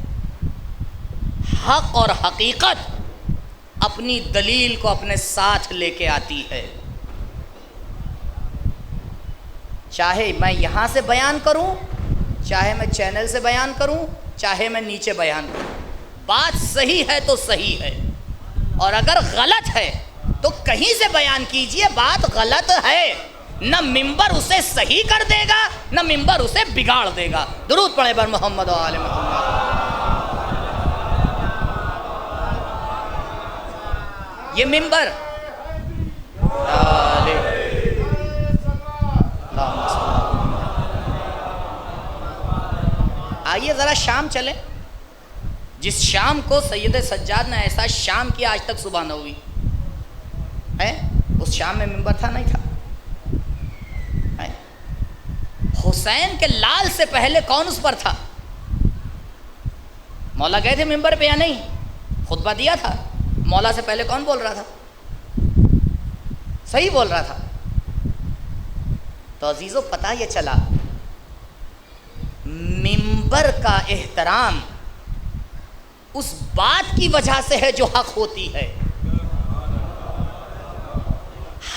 حق اور حقیقت اپنی دلیل کو اپنے ساتھ لے کے آتی ہے. چاہے میں یہاں سے بیان کروں، چاہے میں چینل سے بیان کروں، چاہے میں نیچے بیان کروں، بات صحیح ہے تو صحیح ہے. اور اگر غلط ہے تو کہیں سے بیان کیجئے بات غلط ہے. نہ منبر اسے صحیح کر دے گا نہ منبر اسے بگاڑ دے گا. درود پڑھیں بر محمد و آل محمد. یہ منبر آئیے ذرا شام چلیں. جس شام کو سید سجاد نے ایسا شام کیا آج تک صبح نہ ہوئی ہے، اس شام میں منبر تھا نہیں تھا؟ حسین کے لال سے پہلے کون اس پر تھا؟ مولا گئے تھے منبر پہ یا نہیں؟ خطبہ دیا تھا. مولا سے پہلے کون بول رہا تھا؟ صحیح بول رہا تھا. تو عزیزو پتہ یہ چلا منبر کا احترام اس بات کی وجہ سے ہے جو حق ہوتی ہے.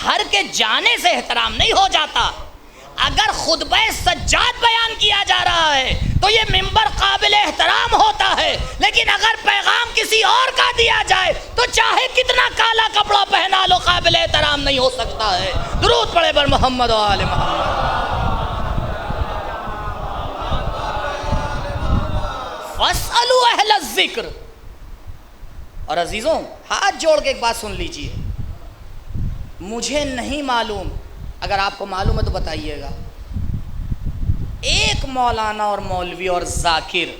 ہر کے جانے سے احترام نہیں ہو جاتا. اگر خطبہ سجاد بیان کیا جا رہا ہے تو یہ منبر قابل احترام ہوتا ہے، لیکن اگر پیغام کسی اور کا دیا جائے تو چاہے کتنا کالا کپڑا پہنا لو قابل احترام نہیں ہو سکتا ہے. درود پڑھے بر محمد و آل محمد. فَاسْأَلُوا أَهْلَ الذِّكْرِ، اور عزیزوں ہاتھ جوڑ کے ایک بات سن لیجئے، مجھے نہیں معلوم، اگر آپ کو معلوم ہے تو بتائیے گا، ایک مولانا اور مولوی اور ذاکر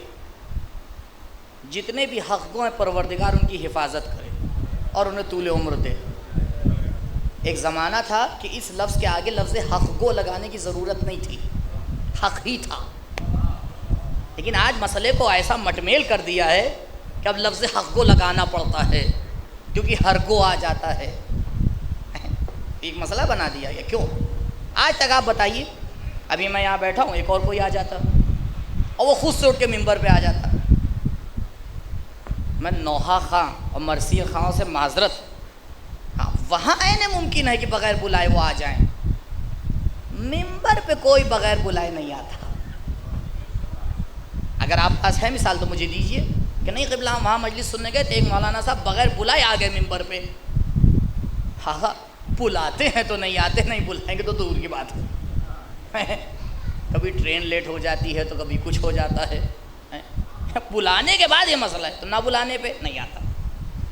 جتنے بھی حق گو ہیں پروردگار ان کی حفاظت کرے اور انہیں طول عمر دے۔ ایک زمانہ تھا کہ اس لفظ کے آگے لفظ حق گو لگانے کی ضرورت نہیں تھی، حق ہی تھا، لیکن آج مسئلے کو ایسا مٹمیل کر دیا ہے کہ اب لفظ حق گو لگانا پڑتا ہے کیونکہ ہر گو آ جاتا ہے، ایک مسئلہ بنا دیا گیا۔ کیوں؟ آج تک آپ بتائیے، ابھی میں یہاں بیٹھا ہوں، ایک اور کوئی آ جاتا اور وہ خود سے اٹھ کے ممبر پہ آ جاتا، میں نوحہ خاں اور مرثیہ خاں سے معذرت، ہاں وہاں عین ممکن ہے کہ بغیر بلائے وہ آ جائیں، ممبر پہ کوئی بغیر بلائے نہیں آتا۔ اگر آپ پاس ہے مثال تو مجھے دیجئے کہ نہیں قبلہ ہم وہاں مجلس سننے گئے تو ایک مولانا صاحب بغیر بلائے آ گئے ممبر پہ۔ ہاں بلاتے ہیں تو نہیں آتے، نہیں بلائیں گے تو دور کی بات ہے، کبھی ٹرین لیٹ ہو جاتی ہے تو کبھی کچھ ہو جاتا ہے، بلانے کے بعد یہ مسئلہ ہے، تو نہ بلانے پہ نہیں آتا۔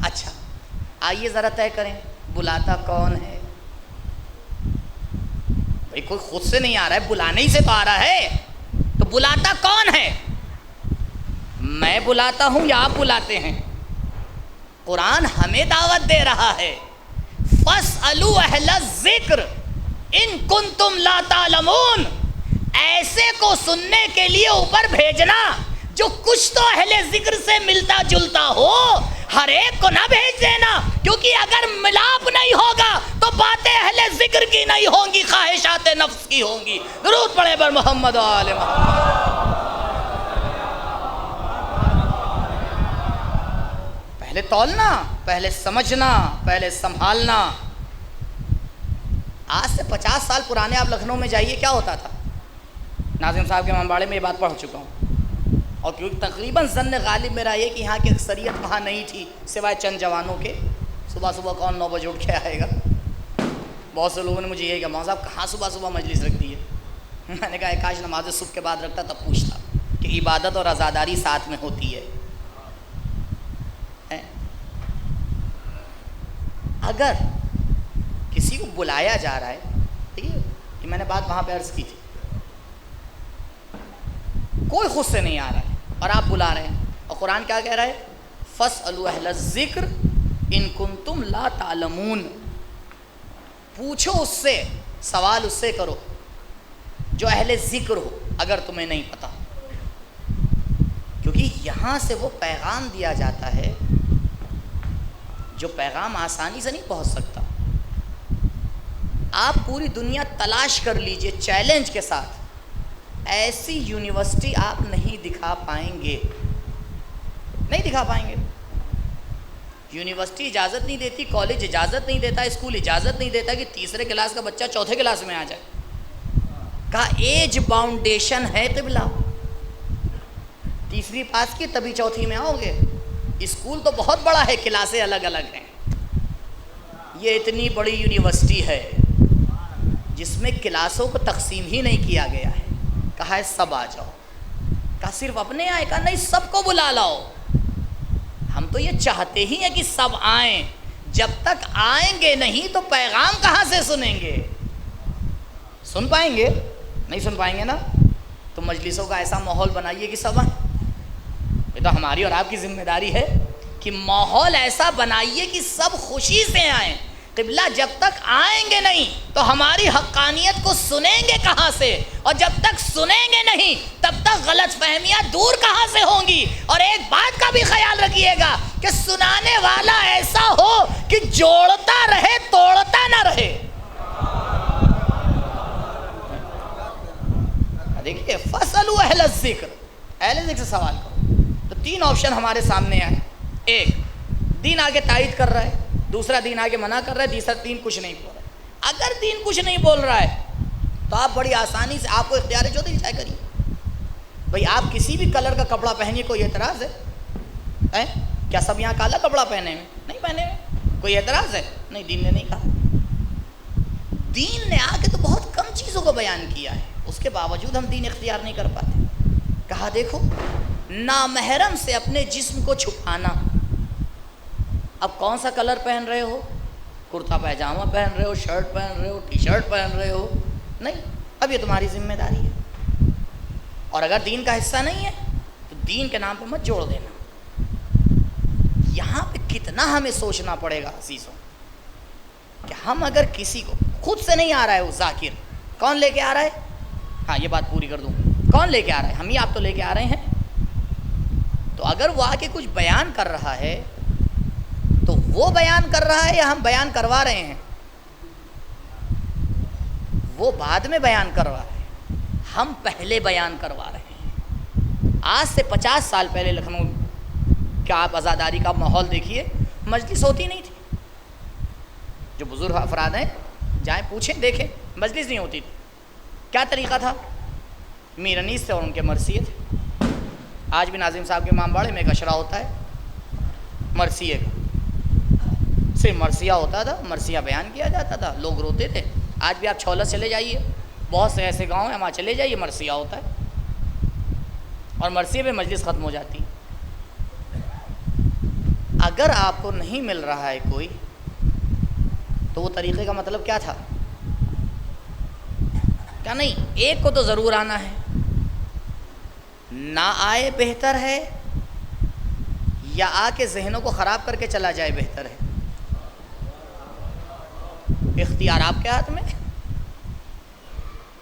اچھا آئیے ذرا طے کریں بلاتا کون ہے؟ بھئی کوئی خود سے نہیں آ رہا ہے، بلانے ہی سے تو آ رہا ہے، تو بلاتا کون ہے؟ میں بلاتا ہوں یا آپ بلاتے ہیں؟ قرآن ہمیں دعوت دے رہا ہے، فَاسْأَلُوا أَهْلَ الذِّكْرِ إِن كُنتُمْ لَا تَعْلَمُونَ، ایسے کو سننے کے لیے اوپر بھیجنا جو کچھ تو اہل ذکر سے ملتا جلتا ہو، ہر ایک کو نہ بھیج دینا، کیونکہ اگر ملاپ نہیں ہوگا تو باتیں اہل ذکر کی نہیں ہوں گی، خواہشات نفس کی ہوں گی۔ درود پڑھیں بر محمد و آل محمد۔ پہلے تولنا، پہلے سمجھنا، پہلے سنبھالنا۔ آج سے 50 سال پرانے آپ لکھنؤ میں جائیے، کیا ہوتا تھا؟ ناظم صاحب کے منباڑے میں یہ بات پڑھ چکا ہوں، اور کیونکہ تقریباً ظن غالب میرا یہ کہ یہاں کی اکثریت وہاں نہیں تھی سوائے چند جوانوں کے، صبح صبح کون 9 بجے اٹھ کے آئے گا؟ بہت سے لوگوں نے مجھے یہ کہا مولانا صاحب کہاں صبح صبح مجلس رکھ دی ہے؟ میں نے کہا کاش نماز صبح کے بعد رکھتا تب پوچھتا کہ عبادت اور عزاداری ساتھ میں ہوتی ہے۔ اگر کسی کو بلایا جا رہا ہے، ٹھیک ہے کہ میں نے بات وہاں پہ عرض کی تھی، کوئی خود سے نہیں آ رہا ہے اور آپ بلا رہے ہیں، اور قرآن کیا کہہ رہا ہے؟ فَاسْأَلُوا أَهْلَ الذِّكْرِ إِن كُنتُمْ لَا تَعْلَمُونَ، پوچھو اس سے، سوال اس سے کرو جو اہل ذکر ہو اگر تمہیں نہیں پتا، کیونکہ یہاں سے وہ پیغام دیا جاتا ہے جو پیغام آسانی سے نہیں پہنچ سکتا۔ آپ پوری دنیا تلاش کر لیجئے چیلنج کے ساتھ، ایسی یونیورسٹی آپ نہیں دکھا پائیں گے، نہیں دکھا پائیں گے۔ یونیورسٹی اجازت نہیں دیتی، کالج اجازت نہیں دیتا، اسکول اجازت نہیں دیتا کہ تیسرے کلاس کا بچہ چوتھے کلاس میں آ جائے۔ کہا ایج باؤنڈیشن ہے قبلہ، تیسری پاس کی تبھی چوتھی میں آؤ گے۔ اسکول تو بہت بڑا ہے، کلاسیں الگ الگ ہیں، یہ اتنی بڑی یونیورسٹی ہے جس میں کلاسوں کو تقسیم ہی نہیں کیا گیا ہے، کہا ہے سب آ جاؤ، کہا صرف اپنے آئے، کہا نہیں سب کو بلا لاؤ۔ ہم تو یہ چاہتے ہی ہیں کہ سب آئیں، جب تک آئیں گے نہیں تو پیغام کہاں سے سنیں گے؟ سن پائیں گے؟ نہیں سن پائیں گے نا، تو مجلسوں کا ایسا ماحول بنائیے کہ سب آئیں۔ یہ تو ہماری اور آپ کی ذمہ داری ہے کہ ماحول ایسا بنائیے کہ سب خوشی سے آئیں۔ قبلہ جب تک آئیں گے نہیں تو ہماری حقانیت کو سنیں گے کہاں سے؟ اور جب تک سنیں گے نہیں تب تک غلط فہمیاں دور کہاں سے ہوں گی؟ اور ایک بات کا بھی خیال رکھیے گا کہ سنانے والا ایسا ہو کہ جوڑتا رہے، توڑتا نہ رہے۔ دیکھیے فَاسْأَلُوا أَهْلَ الذِّكْرِ، اہل ذکر سے سوال کرو۔ تو 3 آپشن ہمارے سامنے آئے، ایک دین آگے تائید کر رہا ہے، دوسرا دین آگے منع کر رہا ہے، تیسرا دین کچھ نہیں بول رہا ہے۔ اگر دین کچھ نہیں بول رہا ہے تو آپ بڑی آسانی سے، آپ کو اختیار ہے جو دل چاہے کریے۔ بھئی آپ کسی بھی کلر کا کپڑا پہنیے، کوئی اعتراض ہے؟ کیا سب یہاں کالا کپڑا پہنے ہوئے؟ نہیں پہنے ہوئے، کوئی اعتراض ہے؟ نہیں، دین نے نہیں کہا۔ دین نے آ کے تو بہت کم چیزوں کو بیان کیا ہے، اس کے باوجود ہم دین اختیار نہیں کر پاتے۔ کہا دیکھو نامحرم سے اپنے جسم کو چھپانا اب کون سا کلر پہن رہے ہو؟ کرتا پائجامہ پہن رہے ہو، شرٹ پہن رہے ہو، ٹی شرٹ پہن رہے ہو؟ نہیں، اب یہ تمہاری ذمہ داری ہے۔ اور اگر دین کا حصہ نہیں ہے تو دین کے نام پہ مت جوڑ دینا۔ یہاں پہ کتنا ہمیں سوچنا پڑے گا عزیزوں کہ ہم اگر کسی کو خود سے نہیں آ رہا ہے وہ ذاکر، کون لے کے آ رہا ہے؟ ہاں یہ بات پوری کر دوں، کون لے کے آ رہا ہے؟ ہم ہی آپ تو لے کے آ رہے ہیں۔ تو اگر وہ آ کے کچھ بیان کر رہا ہے تو وہ بیان کر رہا ہے یا ہم بیان کروا رہے ہیں؟ وہ بعد میں بیان کر رہا ہے، ہم پہلے بیان کروا رہے ہیں۔ آج سے 50 سال پہلے لکھنؤ کیا آپ عزاداری کا ماحول دیکھیے، مجلس ہوتی نہیں تھی۔ جو بزرگ افراد ہیں جائیں پوچھیں دیکھیں، مجلس نہیں ہوتی تھی۔ کیا طریقہ تھا؟ میر انیس تھے اور ان کے مرثیے تھے۔ آج بھی ناظم صاحب کے امام باڑے میں ایک اشرا ہوتا ہے مرثیے کا، صرف مرثیہ ہوتا تھا، مرثیہ بیان کیا جاتا تھا، لوگ روتے تھے۔ آج بھی آپ چھولس چلے جائیے، بہت سے ایسے گاؤں ہیں وہاں چلے جائیے، مرثیہ ہوتا ہے اور مرثیے پہ مجلس ختم ہو جاتی۔ اگر آپ کو نہیں مل رہا ہے کوئی تو وہ طریقے کا مطلب کیا تھا؟ کیا نہیں، ایک کو تو ضرور آنا ہے، نہ آئے بہتر ہے یا آ کے ذہنوں کو خراب کر کے چلا جائے بہتر ہے؟ اختیار آپ کے ہاتھ میں۔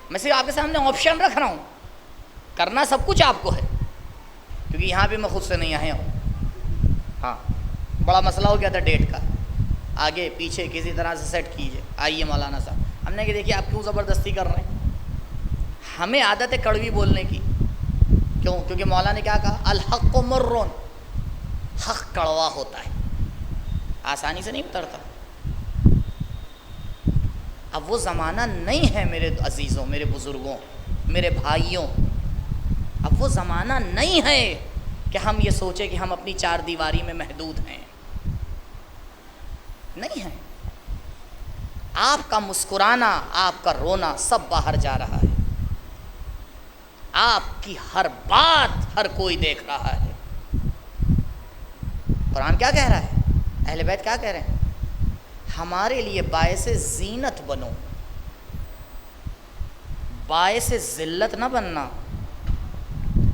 میں صرف آپ کے سامنے آپشن رکھ رہا ہوں، کرنا سب کچھ آپ کو ہے، کیونکہ یہاں پہ میں خود سے نہیں آیا ہوں۔ ہاں بڑا مسئلہ ہو گیا تھا ڈیٹ کا، آگے پیچھے کسی طرح سے سیٹ کیجئے، آئیے مولانا صاحب۔ ہم نے کہ دیکھیے آپ کیوں زبردستی کر رہے ہیں؟ ہمیں عادت ہے کڑوی بولنے کی، کیوں؟ کیونکہ مولا نے کیا کہا؟ الحق مرون، حق کڑوا ہوتا ہے، آسانی سے نہیں اترتا۔ اب وہ زمانہ نہیں ہے میرے عزیزوں، میرے بزرگوں، میرے بھائیوں، اب وہ زمانہ نہیں ہے کہ ہم یہ سوچیں کہ ہم اپنی چار دیواری میں محدود ہیں، نہیں ہے۔ آپ کا مسکرانا، آپ کا رونا سب باہر جا رہا ہے، آپ کی ہر بات ہر کوئی دیکھ رہا ہے۔ قرآن کیا کہہ رہا ہے؟ اہل بیت کیا کہہ رہے ہیں؟ ہمارے لیے باعث زینت بنو، باعث ذلت نہ بننا۔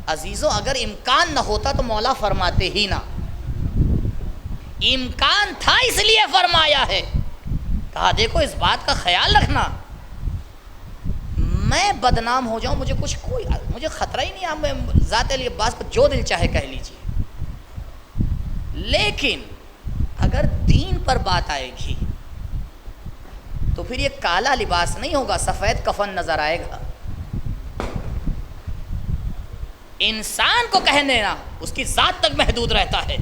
عزیزوں اگر امکان نہ ہوتا تو مولا فرماتے ہی نہ، امکان تھا اس لیے فرمایا ہے، کہا دیکھو اس بات کا خیال رکھنا، میں بدنام ہو جاؤں مجھے خطرہ ہی نہیں، میں ذات علی عباس کو جو دل چاہے کہہ لیجیے، لیکن اگر دین پر بات آئے گی تو پھر یہ کالا لباس نہیں ہوگا، سفید کفن نظر آئے گا۔ انسان کو کہنے نا اس کی ذات تک محدود رہتا ہے،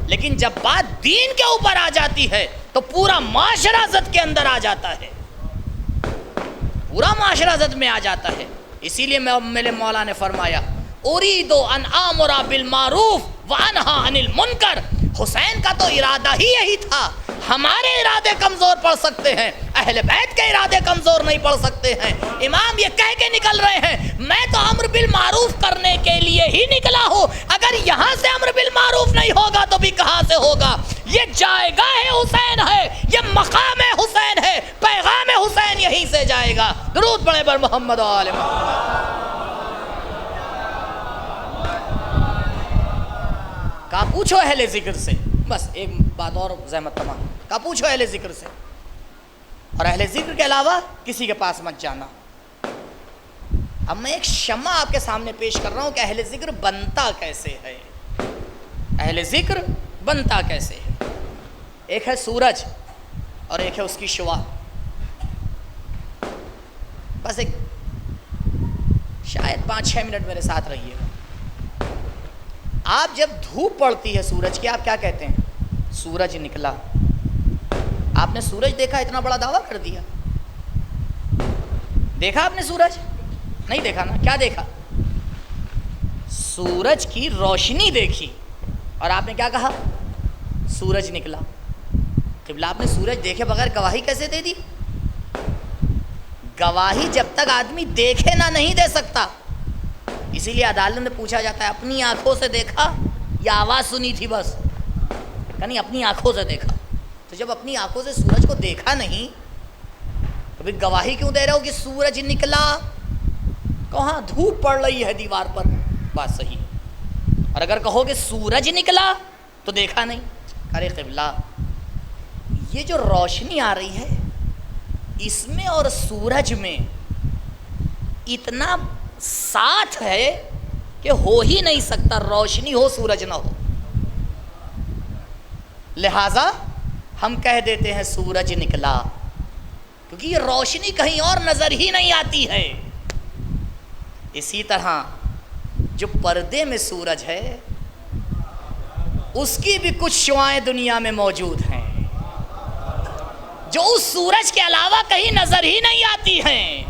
لیکن جب بات دین کے اوپر آ جاتی ہے تو پورا معاشرہ زد کے اندر آ جاتا ہے، پورا معاشرہ زد میں آ جاتا ہے۔ اسی لیے میرے مولا نے فرمایا اریدُ ان آمر بالمعروف وانہا عن المنکر۔ حسین کا تو ارادہ ہی یہی تھا۔ ہمارے ارادے کمزور پڑ سکتے ہیں، اہل بیت کے ارادے کمزور نہیں پڑ سکتے ہیں۔ امام یہ کہہ کے نکل رہے ہیں میں تو امر بالمعروف کرنے کے لیے ہی نکلا ہوں، اگر یہاں سے امر بالمعروف نہیں ہوگا تو بھی کہاں سے ہوگا؟ یہ جائگاہ حسین ہے، یہ مقام حسین ہے، پیغام حسین یہیں سے جائے گا۔ درود پڑھیں پر محمد و آل محمد۔ کہا پوچھو اہل ذکر سے، بس ایک بات اور زحمت تمام، کہا پوچھو اہل ذکر سے، اور اہل ذکر کے علاوہ کسی کے پاس مت جانا۔ اب میں ایک شمع آپ کے سامنے پیش کر رہا ہوں کہ اہل ذکر بنتا کیسے ہے، اہل ذکر بنتا کیسے ہے۔ ایک ہے سورج اور ایک ہے اس کی شعاع۔ بس ایک شاید 5-6 منٹ میرے ساتھ رہیے گا۔ آپ جب دھوپ پڑتی ہے سورج کی، آپ کیا کہتے ہیں؟ سورج نکلا۔ آپ نے سورج دیکھا، اتنا بڑا دعویٰ کر دیا۔ دیکھا آپ نے سورج؟ نہیں دیکھا نا؟ کیا دیکھا؟ سورج کی روشنی دیکھی، اور آپ نے کیا کہا؟ سورج نکلا۔ قبلہ آپ نے سورج دیکھے بغیر گواہی کیسے دے دی؟ گواہی جب تک آدمی دیکھے نہ نہیں دے سکتا۔ اسی لیے عدالت میں پوچھا جاتا ہے اپنی آنکھوں سے دیکھا یا آواز سنی تھی بس؟ یعنی اپنی آنکھوں سے دیکھا. تو جب اپنی آنکھوں سے سورج کو دیکھا نہیں تو پھر گواہی کیوں دے رہے ہو کہ سورج نکلا؟ کہاں دھوپ پڑ رہی ہے دیوار پر، بات صحیح. اور اگر کہو کہ سورج نکلا تو دیکھا نہیں، ارے قبلہ یہ جو روشنی آ رہی ہے اس میں اور سورج میں اتنا ساتھ ہے کہ ہو ہی نہیں سکتا روشنی ہو سورج نہ ہو. لہذا ہم کہہ دیتے ہیں سورج نکلا، کیونکہ یہ روشنی کہیں اور نظر ہی نہیں آتی ہے. اسی طرح جو پردے میں سورج ہے اس کی بھی کچھ شعاعیں دنیا میں موجود ہیں جو اس سورج کے علاوہ کہیں نظر ہی نہیں آتی ہیں.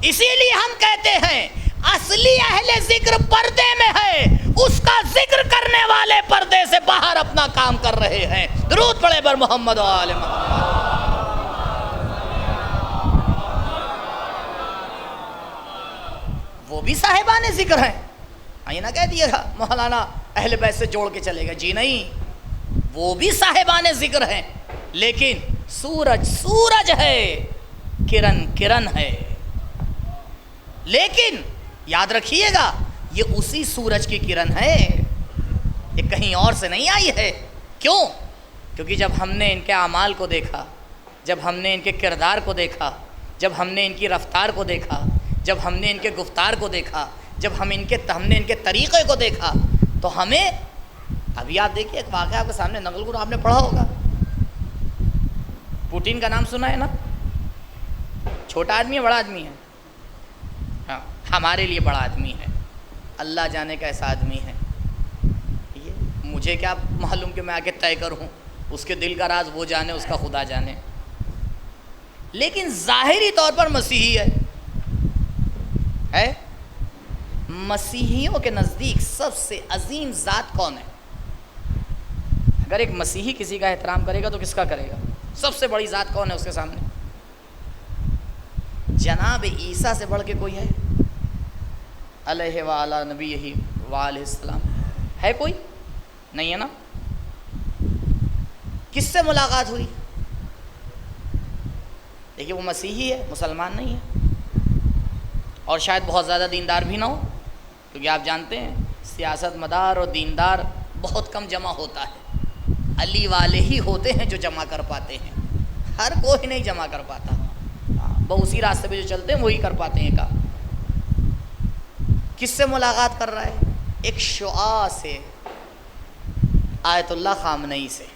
اسی لیے ہم کہتے ہیں اصلی اہل ذکر پردے میں ہے، اس کا ذکر کرنے والے پردے سے باہر اپنا کام کر رہے ہیں. درود پڑھے بر محمد و آل محمد. وہ بھی صاحبان ذکر ہیں. یہ نہ کہہ دیا تھا مولانا اہل بیت سے جوڑ کے چلے گا، جی نہیں، وہ بھی صاحبان ذکر ہیں، لیکن سورج سورج ہے، کرن کرن ہے. لیکن یاد رکھیے گا یہ اسی سورج کی کرن ہے، یہ کہیں اور سے نہیں آئی ہے. کیوں؟ کیونکہ جب ہم نے ان کے اعمال کو دیکھا، جب ہم نے ان کے کردار کو دیکھا، جب ہم نے ان کی رفتار کو دیکھا، جب ہم نے ان کے گفتار کو دیکھا، جب ہم نے ان کے طریقے کو دیکھا، تو ہمیں ابھی آپ دیکھیے ایک واقعہ آپ کے سامنے نقل کروں، آپ نے پڑھا ہوگا، پوٹین کا نام سنا ہے نا؟ چھوٹا آدمی ہے بڑا آدمی ہے؟ ہاں، ہمارے لیے بڑا آدمی ہے، اللہ جانے کیسا آدمی ہے. یہ مجھے کیا معلوم کہ میں آگے طے کروں، اس کے دل کا راز وہ جانے، اس کا خدا جانے. لیکن ظاہری طور پر مسیحی ہے. مسیحیوں کے نزدیک سب سے عظیم ذات کون ہے؟ اگر ایک مسیحی کسی کا احترام کرے گا تو کس کا کرے گا؟ سب سے بڑی ذات کون ہے اس کے سامنے؟ جناب عیسیٰ سے بڑھ کے کوئی ہے؟ علیہ وعلی نبی وعلیہ السلام ہے کوئی؟ نہیں ہے نا. کس سے ملاقات ہوئی؟ دیکھیے وہ مسیحی ہے، مسلمان نہیں ہے، اور شاید بہت زیادہ دیندار بھی نہ ہو، کیونکہ آپ جانتے ہیں سیاست مدار اور دیندار بہت کم جمع ہوتا ہے. علی والے ہی ہوتے ہیں جو جمع کر پاتے ہیں، ہر کوئی نہیں جمع کر پاتا. وہ اسی راستے پہ جو چلتے ہیں وہی کر پاتے ہیں کام. کس سے ملاقات کر رہا ہے؟ ایک شعاع سے، آیت اللہ خامنئی سے.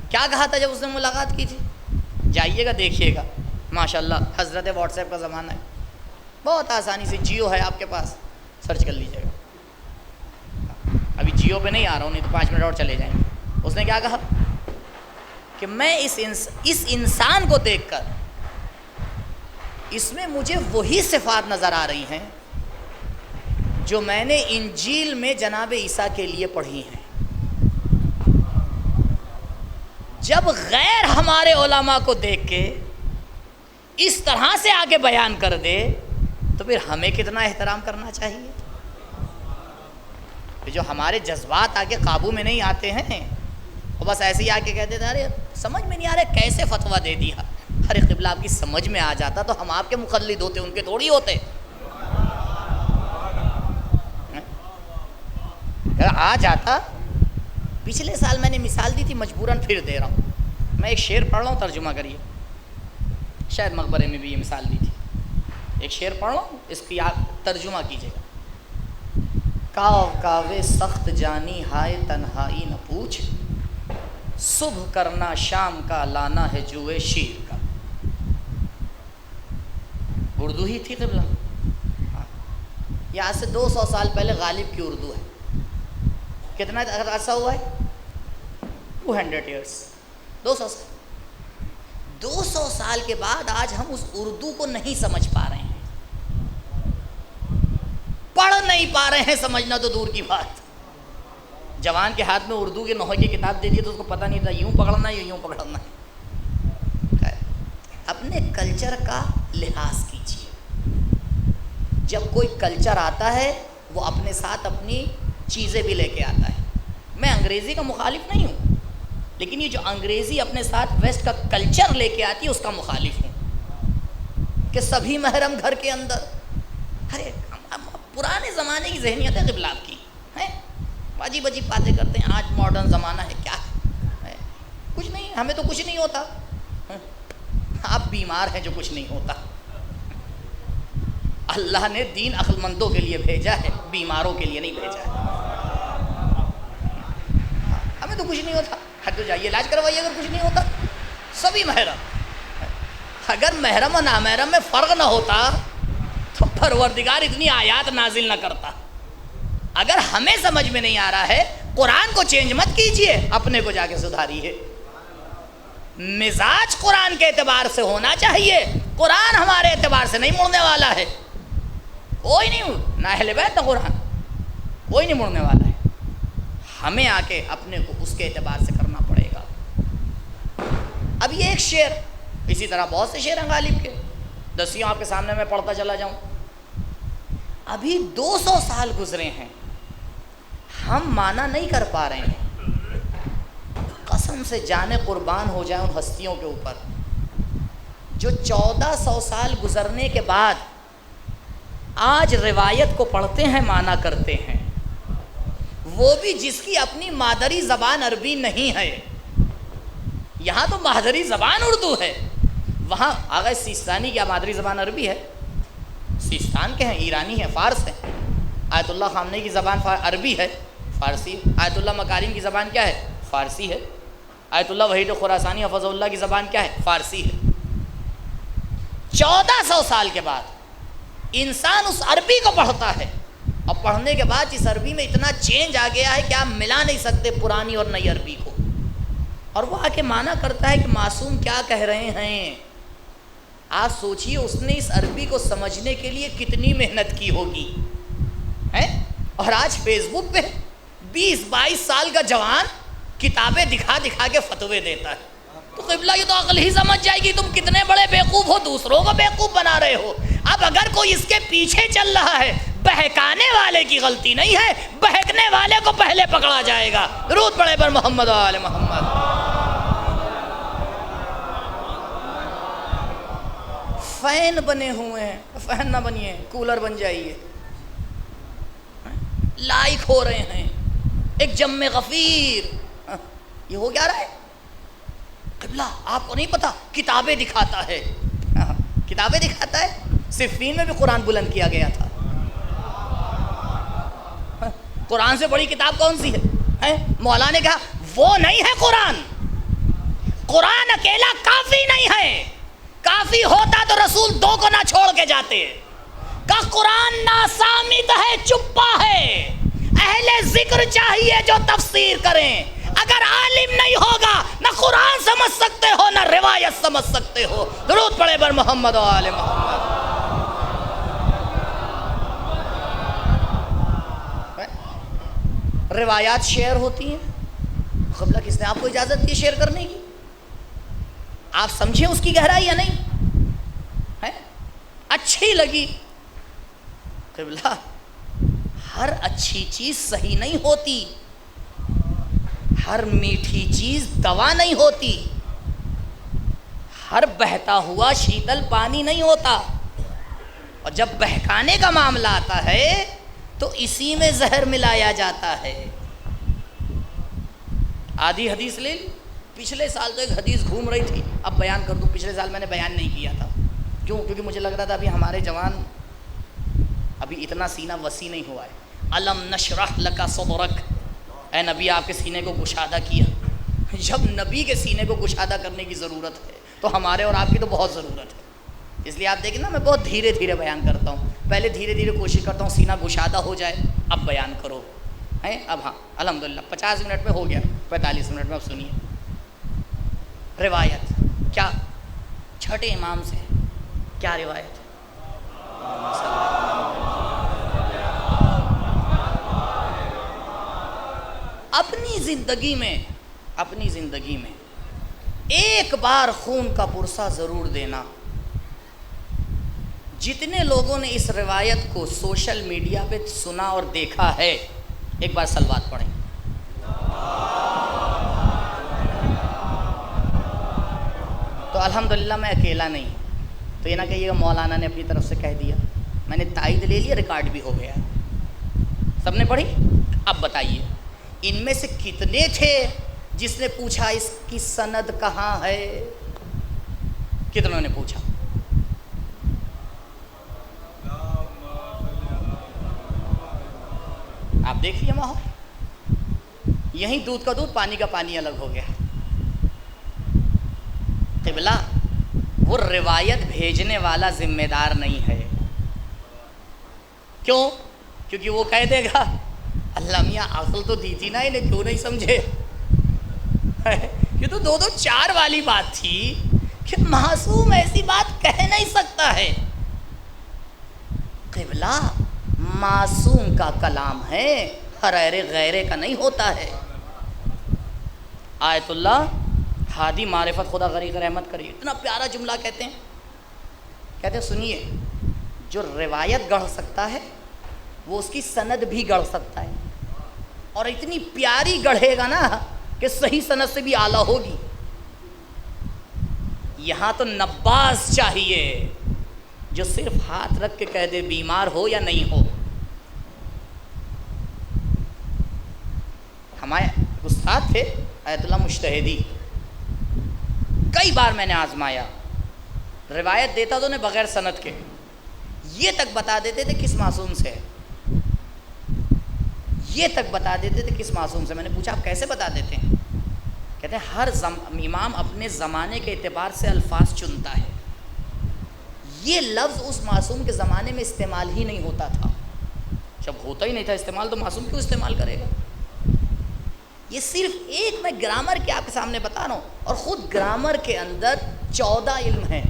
کیا کہا تھا جب اس نے ملاقات کی تھی؟ جائیے گا دیکھیے گا، ماشاءاللہ حضرت واٹس ایپ کا زمانہ ہے، بہت آسانی سے جیو ہے آپ کے پاس، سرچ کر لیجیے گا. ابھی جیو پہ نہیں آ رہا ہوں، نہیں تو 5 منٹ اور چلے جائیں گے. اس نے کیا کہا کہ میں اس انسان کو دیکھ کر اس میں مجھے وہی صفات نظر آ رہی ہیں جو میں نے انجیل میں جناب عیسیٰ کے لیے پڑھی ہیں. جب غیر ہمارے علماء کو دیکھ کے اس طرح سے آگے بیان کر دے تو پھر ہمیں کتنا احترام کرنا چاہیے. جو ہمارے جذبات آگے قابو میں نہیں آتے ہیں وہ بس ایسے ہی آ کے کہتے تھے ارے سمجھ میں نہیں آ رہا کیسے فتویٰ دے دیا. ارے قبلہ آپ کی سمجھ میں آ جاتا تو ہم آپ کے مقلد ہوتے، ان کے تھوڑی ہوتے. آ جاتا. پچھلے سال میں نے مثال دی تھی، مجبوراً پھر دے رہا ہوں. میں ایک شعر پڑھ رہا ہوں، ترجمہ کریے. شاید مقبرے میں بھی یہ مثال دی تھی. ایک شعر پڑھ رہا ہوں، اس کی آپ ترجمہ کیجیے گا. کاو کاوے سخت جانی ہائے تنہائی نہ پوچھ، صبح کرنا شام کا لانا ہے جوئے شیر کا. اردو ہی تھی قبلہ. یہ آج سے 200 سال پہلے غالب کی اردو ہے. کتنا عرصہ ہوا ہے؟ 200 ایئرس. 200 سال. 200 سال کے بعد آج ہم اس اردو کو نہیں سمجھ پا رہے ہیں، پڑھ نہیں پا رہے ہیں، سمجھنا تو دور کی بات. جوان کے ہاتھ میں اردو کے نحو کی کتاب دے دی تو اس کو پتہ نہیں تھا یوں پکڑنا ہے یا یوں پکڑنا ہے. اپنے کلچر کا لحاظ کیجیے. جب کوئی کلچر آتا ہے وہ اپنے ساتھ اپنی چیزیں بھی لے کے آتا ہے. میں انگریزی کا مخالف نہیں ہوں، لیکن یہ جو انگریزی اپنے ساتھ ویسٹ کا کلچر لے کے آتی ہے اس کا مخالف ہوں، کہ سبھی محرم گھر کے اندر. ارے پرانے زمانے کی ذہنیت ہے قبلہ آپ کی ہے، عجیب عجیب باتیں کرتے ہیں. آج ماڈرن زمانہ ہے، کیا ہے؟ کچھ نہیں، ہمیں تو کچھ نہیں ہوتا. آپ بیمار ہیں جو کچھ نہیں ہوتا. اللہ نے دین عقل مندوں کے لیے بھیجا ہے، بیماروں کے لیے نہیں بھیجا ہے. ہمیں تو کچھ نہیں ہوتا، ہٹ تو جائیے علاج کروائیے اگر کچھ نہیں ہوتا. سبھی محرم. اگر محرم و نامحرم میں فرق نہ ہوتا تو پروردگار اتنی آیات نازل نہ کرتا. اگر ہمیں سمجھ میں نہیں آ رہا ہے، قرآن کو چینج مت کیجئے، اپنے کو جا کے سدھاریے. مزاج قرآن کے اعتبار سے ہونا چاہیے، قرآن ہمارے اعتبار سے نہیں مڑنے والا ہے. کوئی نہیں، نہ اہل بیت نہ قرآن، کوئی نہیں مڑنے والا ہے. ہمیں آ کے اپنے کو اس کے اعتبار سے کرنا پڑے گا. اب یہ ایک شعر، اسی طرح بہت سے شعر ہیں غالب کے، دسیوں آپ کے سامنے میں پڑھتا چلا جاؤں. ابھی 200 سال گزرے ہیں، ہم مانا نہیں کر پا رہے ہیں. قسم سے جانے قربان ہو جائیں ان ہستیوں کے اوپر جو 1400 سال گزرنے کے بعد آج روایت کو پڑھتے ہیں، مانا کرتے ہیں، وہ بھی جس کی اپنی مادری زبان عربی نہیں ہے. یہاں تو مادری زبان اردو ہے، وہاں آغا سیستانی کی مادری زبان عربی ہے. سیستان کے ہیں، ایرانی ہیں، فارس ہیں. آیت اللہ خامنئی کی زبان عربی ہے، فارسی. آیت اللہ مکارم کی زبان کیا ہے؟ فارسی ہے. آیت اللہ وحید خراسانی حفظ اللہ کی زبان کیا ہے؟ فارسی ہے. 1400 سال کے بعد انسان اس عربی کو پڑھتا ہے، اور پڑھنے کے بعد اس عربی میں اتنا چینج آ گیا ہے کہ آپ ملا نہیں سکتے پرانی اور نئی عربی کو. اور وہ آ کے مانا کرتا ہے کہ معصوم کیا کہہ رہے ہیں. آپ سوچئے اس نے اس عربی کو سمجھنے کے لیے کتنی محنت کی ہوگی ہے. اور آج فیس بک پہ 20-22 سال کا جوان کتابیں دکھا دکھا کے فتوے دیتا ہے. تو قبلہ یہ تو عقل ہی سمجھ جائے گی تم کتنے بڑے بیوقوف ہو، دوسروں کو بیوقوف بنا رہے ہو. اب اگر کوئی اس کے پیچھے چل رہا ہے، بہکانے والے کی غلطی نہیں ہے، بہکنے والے کو پہلے پکڑا جائے گا. درود پڑھے پر محمد و آل محمد. فین بنے ہوئے ہیں، فین نہ بنیے، کولر بن جائیے. لائک ہو رہے ہیں، ایک جم غفیر. یہ ہو کیا رہا ہے؟ قبلہ آپ کو نہیں پتا، کتابیں دکھاتا ہے. کتابیں دکھاتا ہے. صفین میں بھی قرآن بلند کیا گیا تھا. قرآن سے بڑی کتاب کون سی ہے؟ مولا نے کہا وہ نہیں ہے قرآن. قرآن اکیلا کافی نہیں ہے، کافی ہوتا تو رسول 2 کو نہ چھوڑ کے جاتے. کہ قرآن ناسامت ہے، چپا ہے. اہل ذکر چاہیے جو تفسیر کریں. اگر عالم نہیں ہوگا نہ قرآن سمجھ سکتے ہو نہ روایت سمجھ سکتے ہو. درود پڑھے بر محمد و آل محمد. روایات شیئر ہوتی ہیں. قبلہ کس نے آپ کو اجازت دی شیئر کرنے کی؟ آپ سمجھیں اس کی گہرائی یا نہیں ہے؟ اچھی لگی. قبلہ ہر اچھی چیز صحیح نہیں ہوتی، ہر میٹھی چیز دوا نہیں ہوتی، ہر بہتا ہوا شیتل پانی نہیں ہوتا. اور جب بہکانے کا معاملہ آتا ہے تو اسی میں زہر ملایا جاتا ہے. آدھی حدیث لے لی. پچھلے سال تو ایک حدیث گھوم رہی تھی، اب بیان کر دوں. پچھلے سال میں نے بیان نہیں کیا تھا. کیوں؟ کیونکہ مجھے لگ رہا تھا ابھی ہمارے جوان ابھی اتنا سینہ وسیع نہیں ہوا ہے. الم نشرح لک صدرک، اے نبی آپ کے سینے کو گشادہ کیا. جب نبی کے سینے کو گشادہ کرنے کی ضرورت ہے تو ہمارے اور آپ کی تو بہت ضرورت ہے. اس لیے آپ دیکھیں نا، میں بہت دھیرے دھیرے بیان کرتا ہوں. پہلے دھیرے دھیرے کوشش کرتا ہوں سینہ گشادہ ہو جائے، اب بیان کرو ہیں. اب ہاں الحمدللہ 50 منٹ میں ہو گیا، 45 منٹ میں. اب سنیے روایت کیا چھٹے امام سے کیا روایت ہے. اپنی زندگی میں ایک بار خون کا پرسہ ضرور دینا. جتنے لوگوں نے اس روایت کو سوشل میڈیا پہ سنا اور دیکھا ہے، ایک بار صلوات پڑھیں. تو الحمدللہ میں اکیلا نہیں، تو یہ نہ کہیے گا مولانا نے اپنی طرف سے کہہ دیا، میں نے تائید لے لیا، ریکارڈ بھی ہو گیا، سب نے پڑھی۔ اب بتائیے ان میں سے کتنے تھے جس نے پوچھا اس کی سند کہاں ہے؟ کتنوں نے پوچھا؟ آپ دیکھیے ماحول، یہیں دودھ کا دودھ پانی کا پانی الگ ہو گیا۔ قبلہ وہ روایت بھیجنے والا ذمہ دار نہیں ہے، کیوں؟ کیونکہ وہ کہہ دے گا اللہ میاں عقل تو دی تھی نا انہیں، کیوں نہیں سمجھے؟ یہ تو 2 2 4 والی بات تھی کہ معصوم ایسی بات کہہ نہیں سکتا ہے۔ قبلہ معصوم کا کلام ہے، حریر غیرے کا نہیں ہوتا ہے۔ آیت اللہ ہادی معرفت خدا غریق رحمت کریے، اتنا پیارا جملہ کہتے ہیں سنیے، جو روایت گڑھ سکتا ہے وہ اس کی سند بھی گڑھ سکتا ہے، اور اتنی پیاری گڑھے گا نا کہ صحیح سند سے بھی اعلیٰ ہوگی۔ یہاں تو نباز چاہیے جو صرف ہاتھ رکھ کے کہہ دے بیمار ہو یا نہیں ہو۔ ہمارے استاد تھے آیت اللہ مجتہدی، کئی بار میں نے آزمایا، روایت دیتا تو انہیں بغیر سند کے، یہ تک بتا دیتے تھے کس معصوم سے، یہ تک بتا دیتے تھے کس معصوم سے۔ میں نے پوچھا آپ کیسے بتا دیتے ہیں؟ کہتے ہیں ہر امام اپنے زمانے کے اعتبار سے الفاظ چنتا ہے، یہ لفظ اس معصوم کے زمانے میں استعمال ہی نہیں ہوتا تھا، جب ہوتا ہی نہیں تھا استعمال تو معصوم کیوں استعمال کرے گا؟ یہ صرف ایک میں گرامر کے آپ کے سامنے بتا رہا ہوں، اور خود گرامر کے اندر 14 علم ہیں،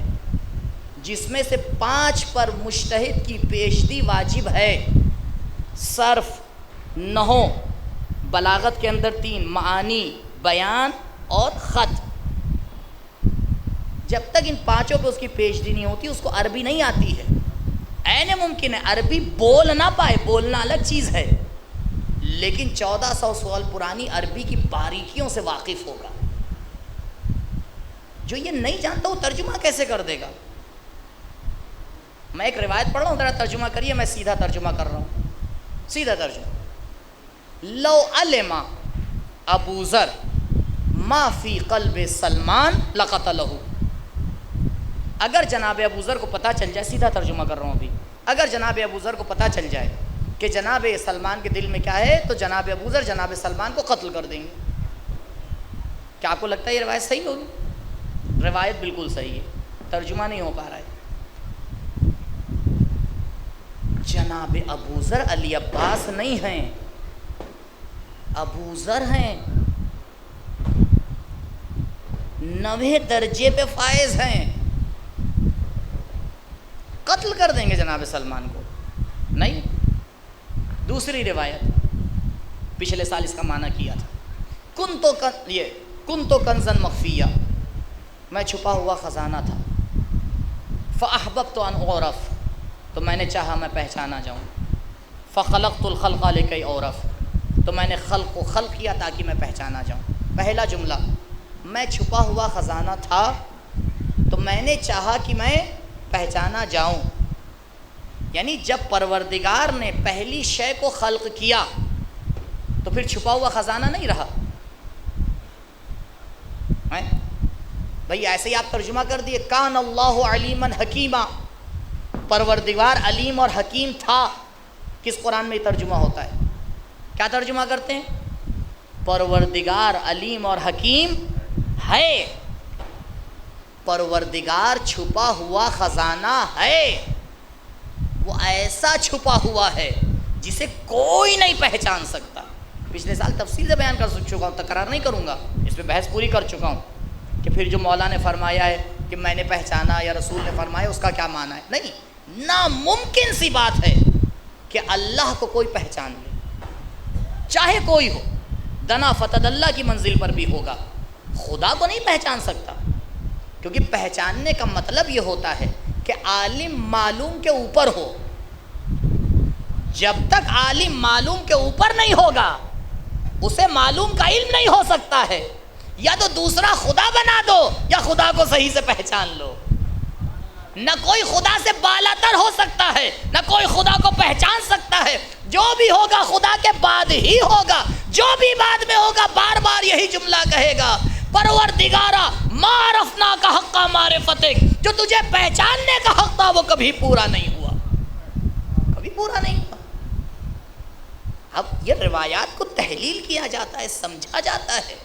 جس میں سے 5 پر مجتہد کی پیشدی واجب ہے، صرف، نحو، بلاغت کے اندر 3، معانی، بیان اور خط۔ جب تک ان 5 پہ اس کی پیشدی نہیں ہوتی اس کو عربی نہیں آتی ہے۔ عین ممکن ہے عربی بول نہ پائے، بولنا الگ چیز ہے، لیکن 1400 سال پرانی عربی کی باریکیوں سے واقف ہوگا۔ جو یہ نہیں جانتا وہ ترجمہ کیسے کر دے گا؟ میں ایک روایت پڑھ رہا ہوں، ذرا ترجمہ کریے، میں سیدھا ترجمہ کر رہا ہوں، سیدھا ترجمہ۔ لو علم ابو ذر ما فی قلب سلمان لقتلہ، اگر جناب ابو ذر کو پتہ چل جائے، سیدھا ترجمہ کر رہا ہوں ابھی، اگر جناب ابو ذر کو پتہ چل جائے کہ جناب سلمان کے دل میں کیا ہے، تو جناب ابو ذر جناب سلمان کو قتل کر دیں گے۔ کیا آپ کو لگتا ہے یہ روایت صحیح ہوگی؟ روایت بالکل صحیح ہے، ترجمہ نہیں ہو پا رہا ہے۔ جناب ابو ذر علی عباس نہیں ہیں، ابو ذر ہیں، 90 درجے پہ فائز ہیں، قتل کر دیں گے جناب سلمان کو؟ نہیں۔ دوسری روایت، پچھلے سال اس کا معنی کیا تھا، کن تو کنزن مخفیہ، میں چھپا ہوا خزانہ تھا، فاحببت ان اعرف، تو میں نے چاہا میں پہچانا جاؤں، فخلقت الخلق لکی اعرف، تو میں نے خلق کو خلق کیا تاکہ میں پہچانا جاؤں۔ پہلا جملہ، میں چھپا ہوا خزانہ تھا تو میں نے چاہا کہ میں پہچانا جاؤں، یعنی جب پروردگار نے پہلی شے کو خلق کیا تو پھر چھپا ہوا خزانہ نہیں رہا۔ بھئی ایسے ہی آپ ترجمہ کر دیے، کان اللہ علیما حکیما، پروردگار علیم اور حکیم تھا، کس قرآن میں یہ ترجمہ ہوتا ہے؟ کیا ترجمہ کرتے ہیں؟ پروردگار علیم اور حکیم ہے، پروردگار چھپا ہوا خزانہ ہے، وہ ایسا چھپا ہوا ہے جسے کوئی نہیں پہچان سکتا۔ پچھلے سال تفصیل سے بیان کر چکا ہوں، تکرار نہیں کروں گا، اس پہ بحث پوری کر چکا ہوں کہ پھر جو مولا نے فرمایا ہے کہ میں نے پہچانا یا رسول نے فرمایا اس کا کیا معنی ہے؟ نہیں، ناممکن سی بات ہے کہ اللہ کو کوئی پہچان لے، چاہے کوئی ہو، دنا فتد اللہ کی منزل پر بھی ہوگا، خدا کو نہیں پہچان سکتا، کیونکہ پہچاننے کا مطلب یہ ہوتا ہے کہ عالم معلوم کے اوپر ہو۔ جب تک عالم معلوم کے اوپر نہیں ہوگا اسے معلوم کا علم نہیں ہو سکتا ہے، یا تو دوسرا خدا بنا دو یا خدا کو صحیح سے پہچان لو. نہ کوئی خدا سے بالاتر ہو سکتا ہے، نہ کوئی خدا کو پہچان سکتا ہے. جو بھی ہوگا خدا کے بعد ہی ہوگا. جو بھی بعد میں ہوگا بار بار یہی جملہ کہے گا، پروردگارا ما عرفنا کا حق معرفتک. جو تجھے پہچاننے کا حق تھا وہ کبھی پورا نہیں ہوا، کبھی پورا نہیں ہوا. اب یہ روایات کو تحلیل کیا جاتا ہے، سمجھا جاتا ہے.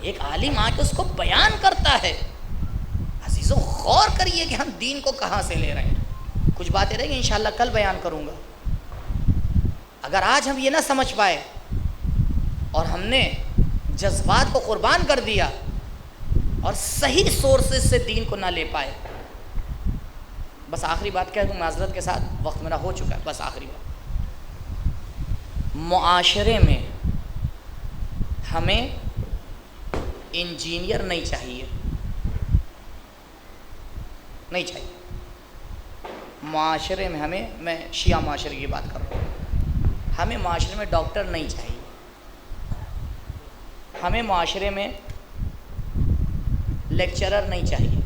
ایک عالم آ کے اس کو بیان کرتا ہے. عزیزوں غور کریے کہ ہم دین کو کہاں سے لے رہے ہیں. کچھ باتیں رہیں گی انشاءاللہ کل بیان کروں گا. اگر آج ہم یہ نہ سمجھ پائے اور ہم نے جذبات کو قربان کر دیا اور صحیح سورسز سے دین کو نہ لے پائے. بس آخری بات کہہ دوں معذرت کے ساتھ، وقت میرا ہو چکا ہے. بس آخری بات، معاشرے میں ہمیں انجینئر نہیں چاہیے، نہیں چاہیے. معاشرے میں میں شیعہ معاشرے کی بات کر رہا ہوں، ہمیں معاشرے میں ڈاکٹر نہیں چاہیے. ہمیں معاشرے میں لیکچرر نہیں چاہیے.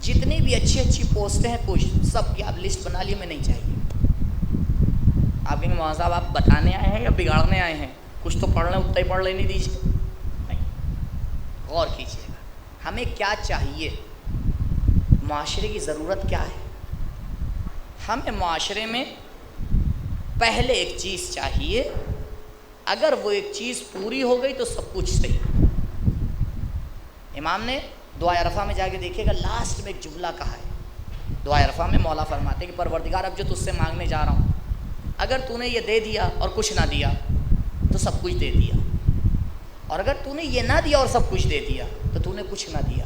جتنی بھی اچھی اچھی پوسٹیں ہیں کچھ سب کی آپ لسٹ بنا لیے، میں نہیں چاہیے. آپ کہیں مولانا صاحب آپ بتانے آئے ہیں یا بگاڑنے آئے ہیں؟ کچھ تو پڑھ لیں، اتنا ہی پڑھ لینے دیجیے. نہیں، غور کیجیے گا ہمیں کیا چاہیے، معاشرے کی ضرورت کیا ہے. ہمیں معاشرے میں پہلے ایک چیز چاہیے، اگر وہ ایک چیز پوری ہو گئی تو سب کچھ صحیح. امام نے دعائے عرفہ میں جا کے دیکھیے گا لاسٹ میں ایک جملہ کہا ہے. دعائے عرفہ میں مولا فرماتے ہیں کہ پروردگار اب جو تجھ سے مانگنے جا رہا ہوں، اگر تو نے یہ دے دیا اور کچھ نہ دیا تو سب کچھ دے دیا، اور اگر تو نے یہ نہ دیا اور سب کچھ دے دیا تو تو نے کچھ نہ دیا.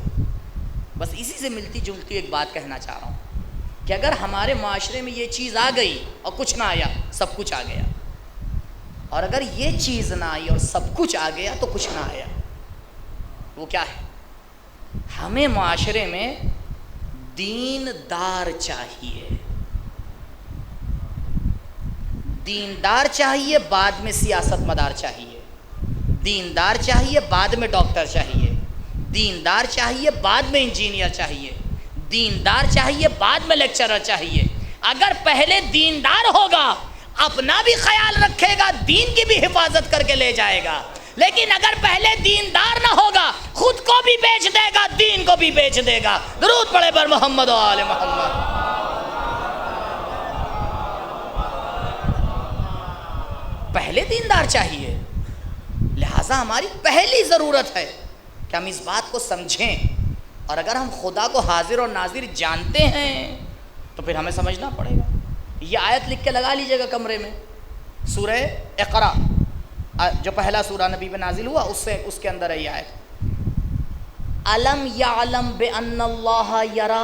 بس اسی سے ملتی جلتی ایک بات کہنا چاہ رہا ہوں کہ اگر ہمارے معاشرے میں یہ چیز آ گئی اور کچھ نہ آیا سب کچھ آ گیا، اور اگر یہ چیز نہ آئی اور سب کچھ آ گیا تو کچھ نہ آیا. وہ کیا ہے؟ ہمیں معاشرے میں دیندار چاہیے. دیندار چاہیے، بعد میں سیاست مدار چاہیے. دیندار چاہیے، بعد میں ڈاکٹر چاہیے. دیندار چاہیے، بعد میں انجینئر چاہیے. دیندار چاہیے، بعد میں لیکچرر چاہیے. اگر پہلے دیندار ہوگا اپنا بھی خیال رکھے گا، دین کی بھی حفاظت کر کے لے جائے گا. لیکن اگر پہلے دیندار نہ ہوگا خود کو بھی بیچ دے گا، دین کو بھی بیچ دے گا. درود پڑھے بر محمد و آل محمد. پہلے دیندار چاہیے. لہٰذا ہماری پہلی ضرورت ہے کہ ہم اس بات کو سمجھیں، اور اگر ہم خدا کو حاضر اور ناظر جانتے ہیں تو پھر ہمیں سمجھنا پڑے گا. یہ آیت لکھ کے لگا لیجئے گا کمرے میں، سورہ اقرا جو پہلا سورہ نبی پہ نازل ہوا اس کے اندر ہے یہ آیت. الم یعلم بان اللہ یرا،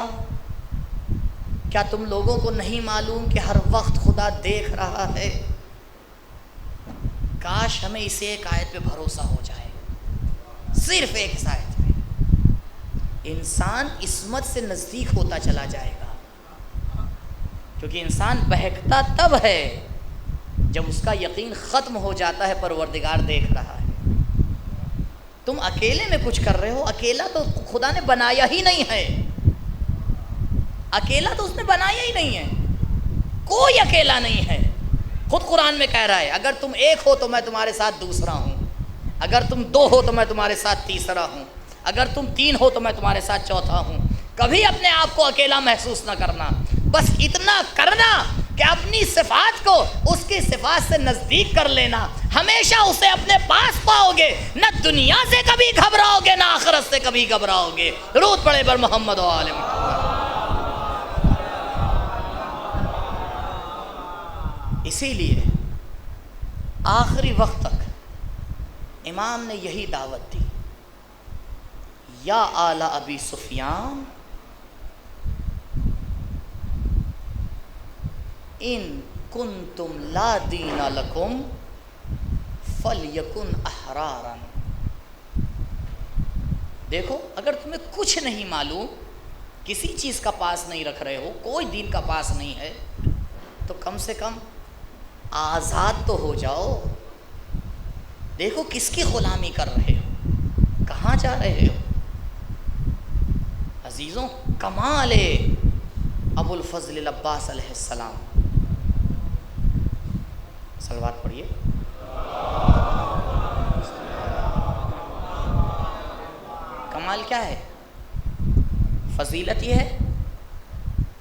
کیا تم لوگوں کو نہیں معلوم کہ ہر وقت خدا دیکھ رہا ہے. کاش ہمیں اسے ایک آیت پہ بھروسہ ہو جائے، صرف ایک اس آیت پہ. انسان عصمت سے نزدیک ہوتا چلا جائے گا، کیونکہ انسان بہکتا تب ہے جب اس کا یقین ختم ہو جاتا ہے پروردگار دیکھ رہا ہے. تم اکیلے میں کچھ کر رہے ہو، اکیلا تو خدا نے بنایا ہی نہیں ہے. اکیلا تو اس نے بنایا ہی نہیں ہے، کوئی اکیلا نہیں ہے. خود قرآن میں کہہ رہا ہے اگر تم ایک ہو تو میں تمہارے ساتھ دوسرا ہوں، اگر تم دو ہو تو میں تمہارے ساتھ تیسرا ہوں، اگر تم تین ہو تو میں تمہارے ساتھ چوتھا ہوں. کبھی اپنے آپ کو اکیلا محسوس نہ کرنا، بس اتنا کرنا کہ اپنی صفات کو اس کی صفات سے نزدیک کر لینا. ہمیشہ اسے اپنے پاس پاؤ گے، نہ دنیا سے کبھی گھبراؤ گے نہ آخرت سے کبھی گھبراؤ گے. درود پڑھے بر محمد و آل محمد. اسی لیے آخری وقت تک امام نے یہی دعوت دی، یا آل ابی سفیان ان کنتم لا دین لکم فلیکن احرارا. دیکھو اگر تمہیں کچھ نہیں معلوم، کسی چیز کا پاس نہیں رکھ رہے ہو، کوئی دین کا پاس نہیں ہے، تو کم سے کم آزاد تو ہو جاؤ. دیکھو کس کی غلامی کر رہے ہو، کہاں جا رہے ہو؟ عزیزوں، کمال ابو الفضل العباس علیہ السلام. صلوات پڑھیے. کمال کیا ہے؟ فضیلت یہ ہے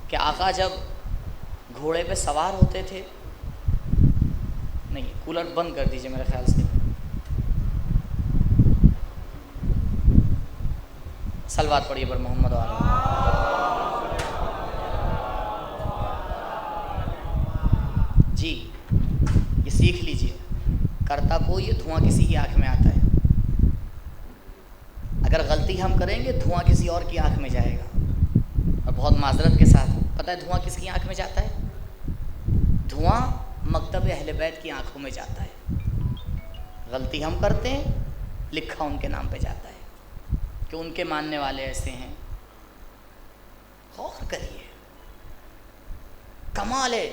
کہ آقا جب گھوڑے پہ سوار ہوتے تھے، نہیں کولر بند کر دیجئے میرے خیال سے. صلوات پڑھیے پر محمد وعلیہ. جی یہ سیکھ لیجئے، کرتا کوئی ہے، دھواں کسی کی آنکھ میں آتا ہے. اگر غلطی ہم کریں گے دھواں کسی اور کی آنکھ میں جائے گا. اور بہت معذرت کے ساتھ، پتہ ہے دھواں کس کی آنکھ میں جاتا ہے؟ دھواں مکتب اہل بیت کی آنکھوں میں جاتا ہے. غلطی ہم کرتے ہیں، لکھا ان کے نام پہ جاتا ہے کہ ان کے ماننے والے ایسے ہیں. غور کریے، کمال ہے.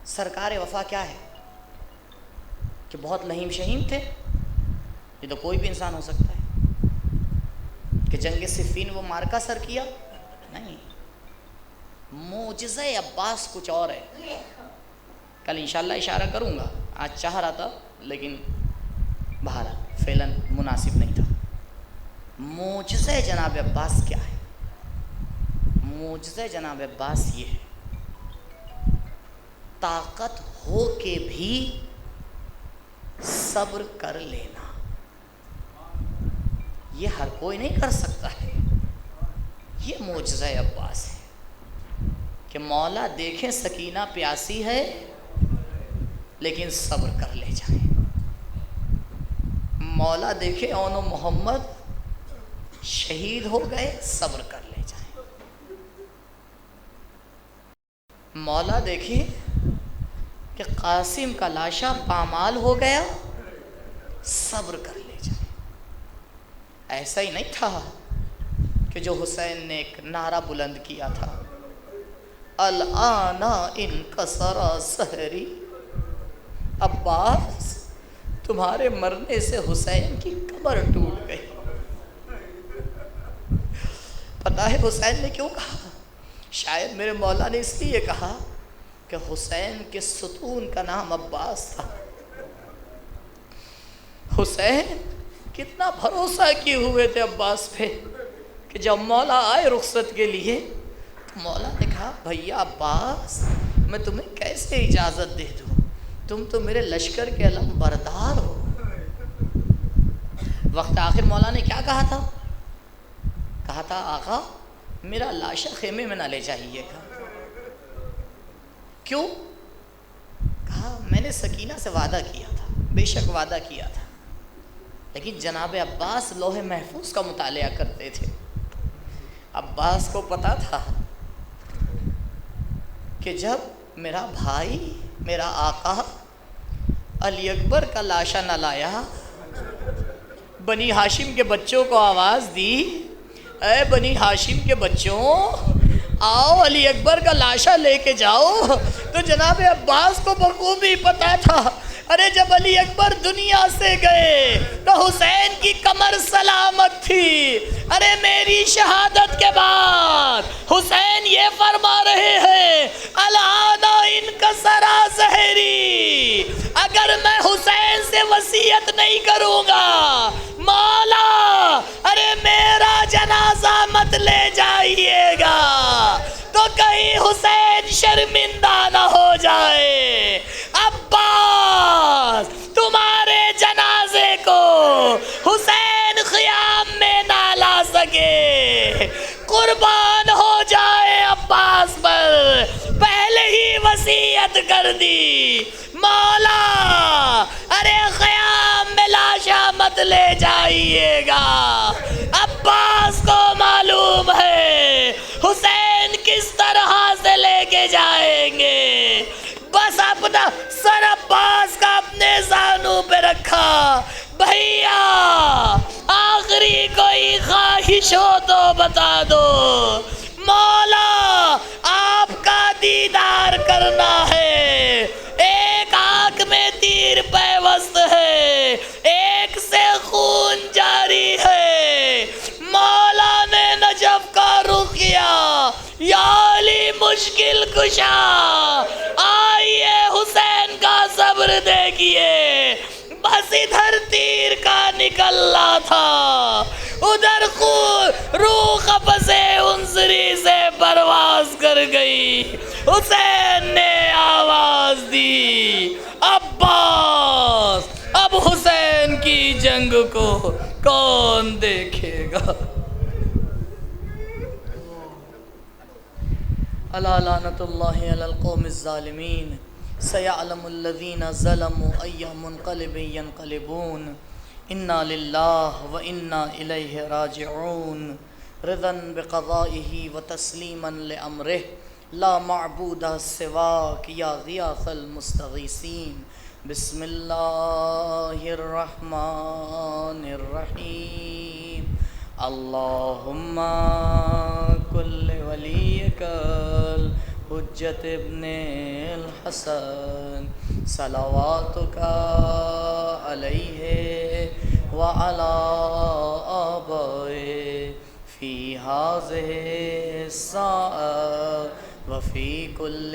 سرکار وفا کیا ہے کہ بہت لہیم شہیم تھے؟ یہ تو کوئی بھی انسان ہو سکتا ہے. کہ جنگ صفین وہ مارکا سر کیا؟ نہیں. معجزہ عباس کچھ اور ہے. کل انشاءاللہ اشارہ کروں گا، آج چاہ رہا تھا لیکن بہرحال فعلاً مناسب نہیں تھا. معجزہ جناب عباس کیا ہے؟ معجزہ جناب عباس یہ ہے، طاقت ہو کے بھی صبر کر لینا. یہ ہر کوئی نہیں کر سکتا ہے. یہ معجزہ عباس ہے کہ مولا دیکھیں سکینہ پیاسی ہے لیکن صبر کر لے جائیں. مولا دیکھیں اون و محمد شہید ہو گئے، صبر کر لے جائیں. مولا دیکھیں کہ قاسم کا لاشا پامال ہو گیا، صبر کر لے جائیں. ایسا ہی نہیں تھا کہ جو حسین نے ایک نعرہ بلند کیا تھا، الآن انکسر سحری. عباس تمہارے مرنے سے حسین کی کمر ٹوٹ گئی. پتہ ہے حسین نے کیوں کہا؟ شاید میرے مولا نے اس لیے کہا کہ حسین کے ستون کا نام عباس تھا. حسین کتنا بھروسہ کیے ہوئے تھے عباس پہ کہ جب مولا آئے رخصت کے لیے تو مولا نے کہا بھیا عباس میں تمہیں کیسے اجازت دے دوں، تم تو میرے لشکر کے علم بردار ہو. وقت آخر مولا نے کیا کہا تھا؟ کہا تھا آقا میرا لاشا خیمے میں نہ لے جائیے گا. کیوں؟ کہا میں نے سکینہ سے وعدہ کیا تھا، بے شک وعدہ کیا تھا، لیکن جناب عباس لوح محفوظ کا مطالعہ کرتے تھے. عباس کو پتا تھا کہ جب میرا بھائی میرا آقا علی اکبر کا لاشا نہ لایا، بنی ہاشم کے بچوں کو آواز دی، اے بنی ہاشم کے بچوں آؤ علی اکبر کا لاشا لے کے جاؤ. تو جناب عباس کو بخوبی پتا تھا ارے جب علی اکبر دنیا سے گئے تو حسین کی کمر سلامت تھی. ارے میری شہادت کے بعد حسین یہ فرما رہے ہیں الآن انکسر سحری. اگر میں حسین سے وصیت نہیں کروں گا مولا ارے میرا جنازہ مت لے جائیے گا تو کہیں حسین شرمندہ نہ ہو جائے. عباس تمہارے جنازے کو حسین خیام میں نہ لا سکے، قربان ہو جائے عباس پر. پہلے ہی وصیت کر دی مولا ارے خیام میں لاشا مت لے جائیے گا. عباس کو معلوم ہے حسین کس طرح سے لے کے جائیں گے. بس اپنا سر عباس کا اپنے زانوں پہ رکھا. بھیا آخری کوئی خواہش ہو تو بتا دو، مولا آپ کا دیدار کرنا ہے. ایک آنکھ میں تیر پیوست ہے، دل کشا، آئیے حسین کا صبر دیکھیے، بس ادھر تیر کا نکلنا تھا، ادھر روح قفس عنصری سے پرواز کر گئی، حسین نے آواز دی، عباس اب حسین کی جنگ کو کون دیکھے گا؟ الا لعنت اللہ علی القوم الظالمین، سیعلم الذین ظلموا ای منقلب ینقلبون، انا للہ و انا الیہ راجعون، رضا بقضائہ و تسلیما لامرہ، لا معبود سواک یا غیاث المستغیثین، بسم اللہ الرحمن الرحیم، اللہم کل ولیک الحجت ابن الحسن، صلواتک علیہ وعلی آبائہ فی ہذہ الساعہ وفی کل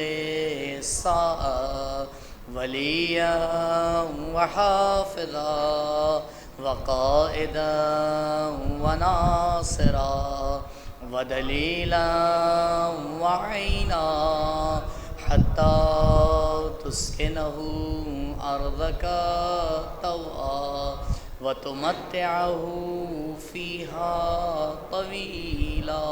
ساعہ، ولییا وحافظا وقائدا وناصرا ودلیلا وعینا حتی تسکنہ ارضک طوعا وتمتعہ فیہا طویلا،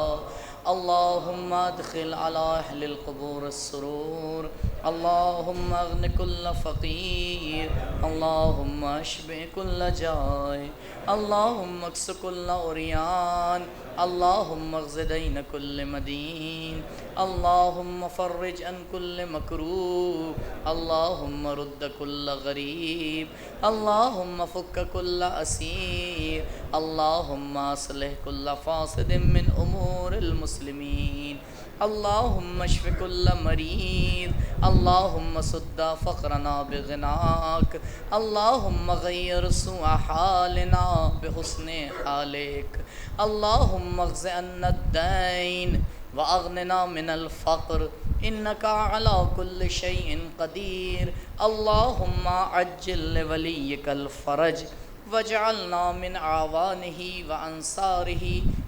اللہم ادخل علی اہل القبور السرور، اللہم اغن کل فقیر، اللہم اشبع کل جائع، اللہم اکس کل عریان، اللہم اغز دین کل مدین، اللہم فرج عن کل مکروب، اللہم رد کل غریب، اللہم فک کل اسیر، اللہم اصلح کل فاسد من امور المسلمین، اللہم اشف کل مریض، اللہم سد فقرنا بغناک، اللہم غیر سوء حالنا بحسن حالک، اللہم اغز عنا الدین واغننا من الفقر انک علی کل شیء قدیر، اللہم عجل لولیک الفرج واجعلنا من اعوانہ وانصارہ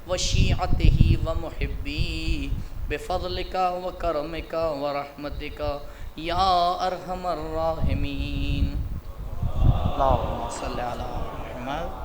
وشیعتہ ومحبیہ بفضلک وکرمک ورحمتک یا ارحم الراحمین، اللہم صلی علی محمد۔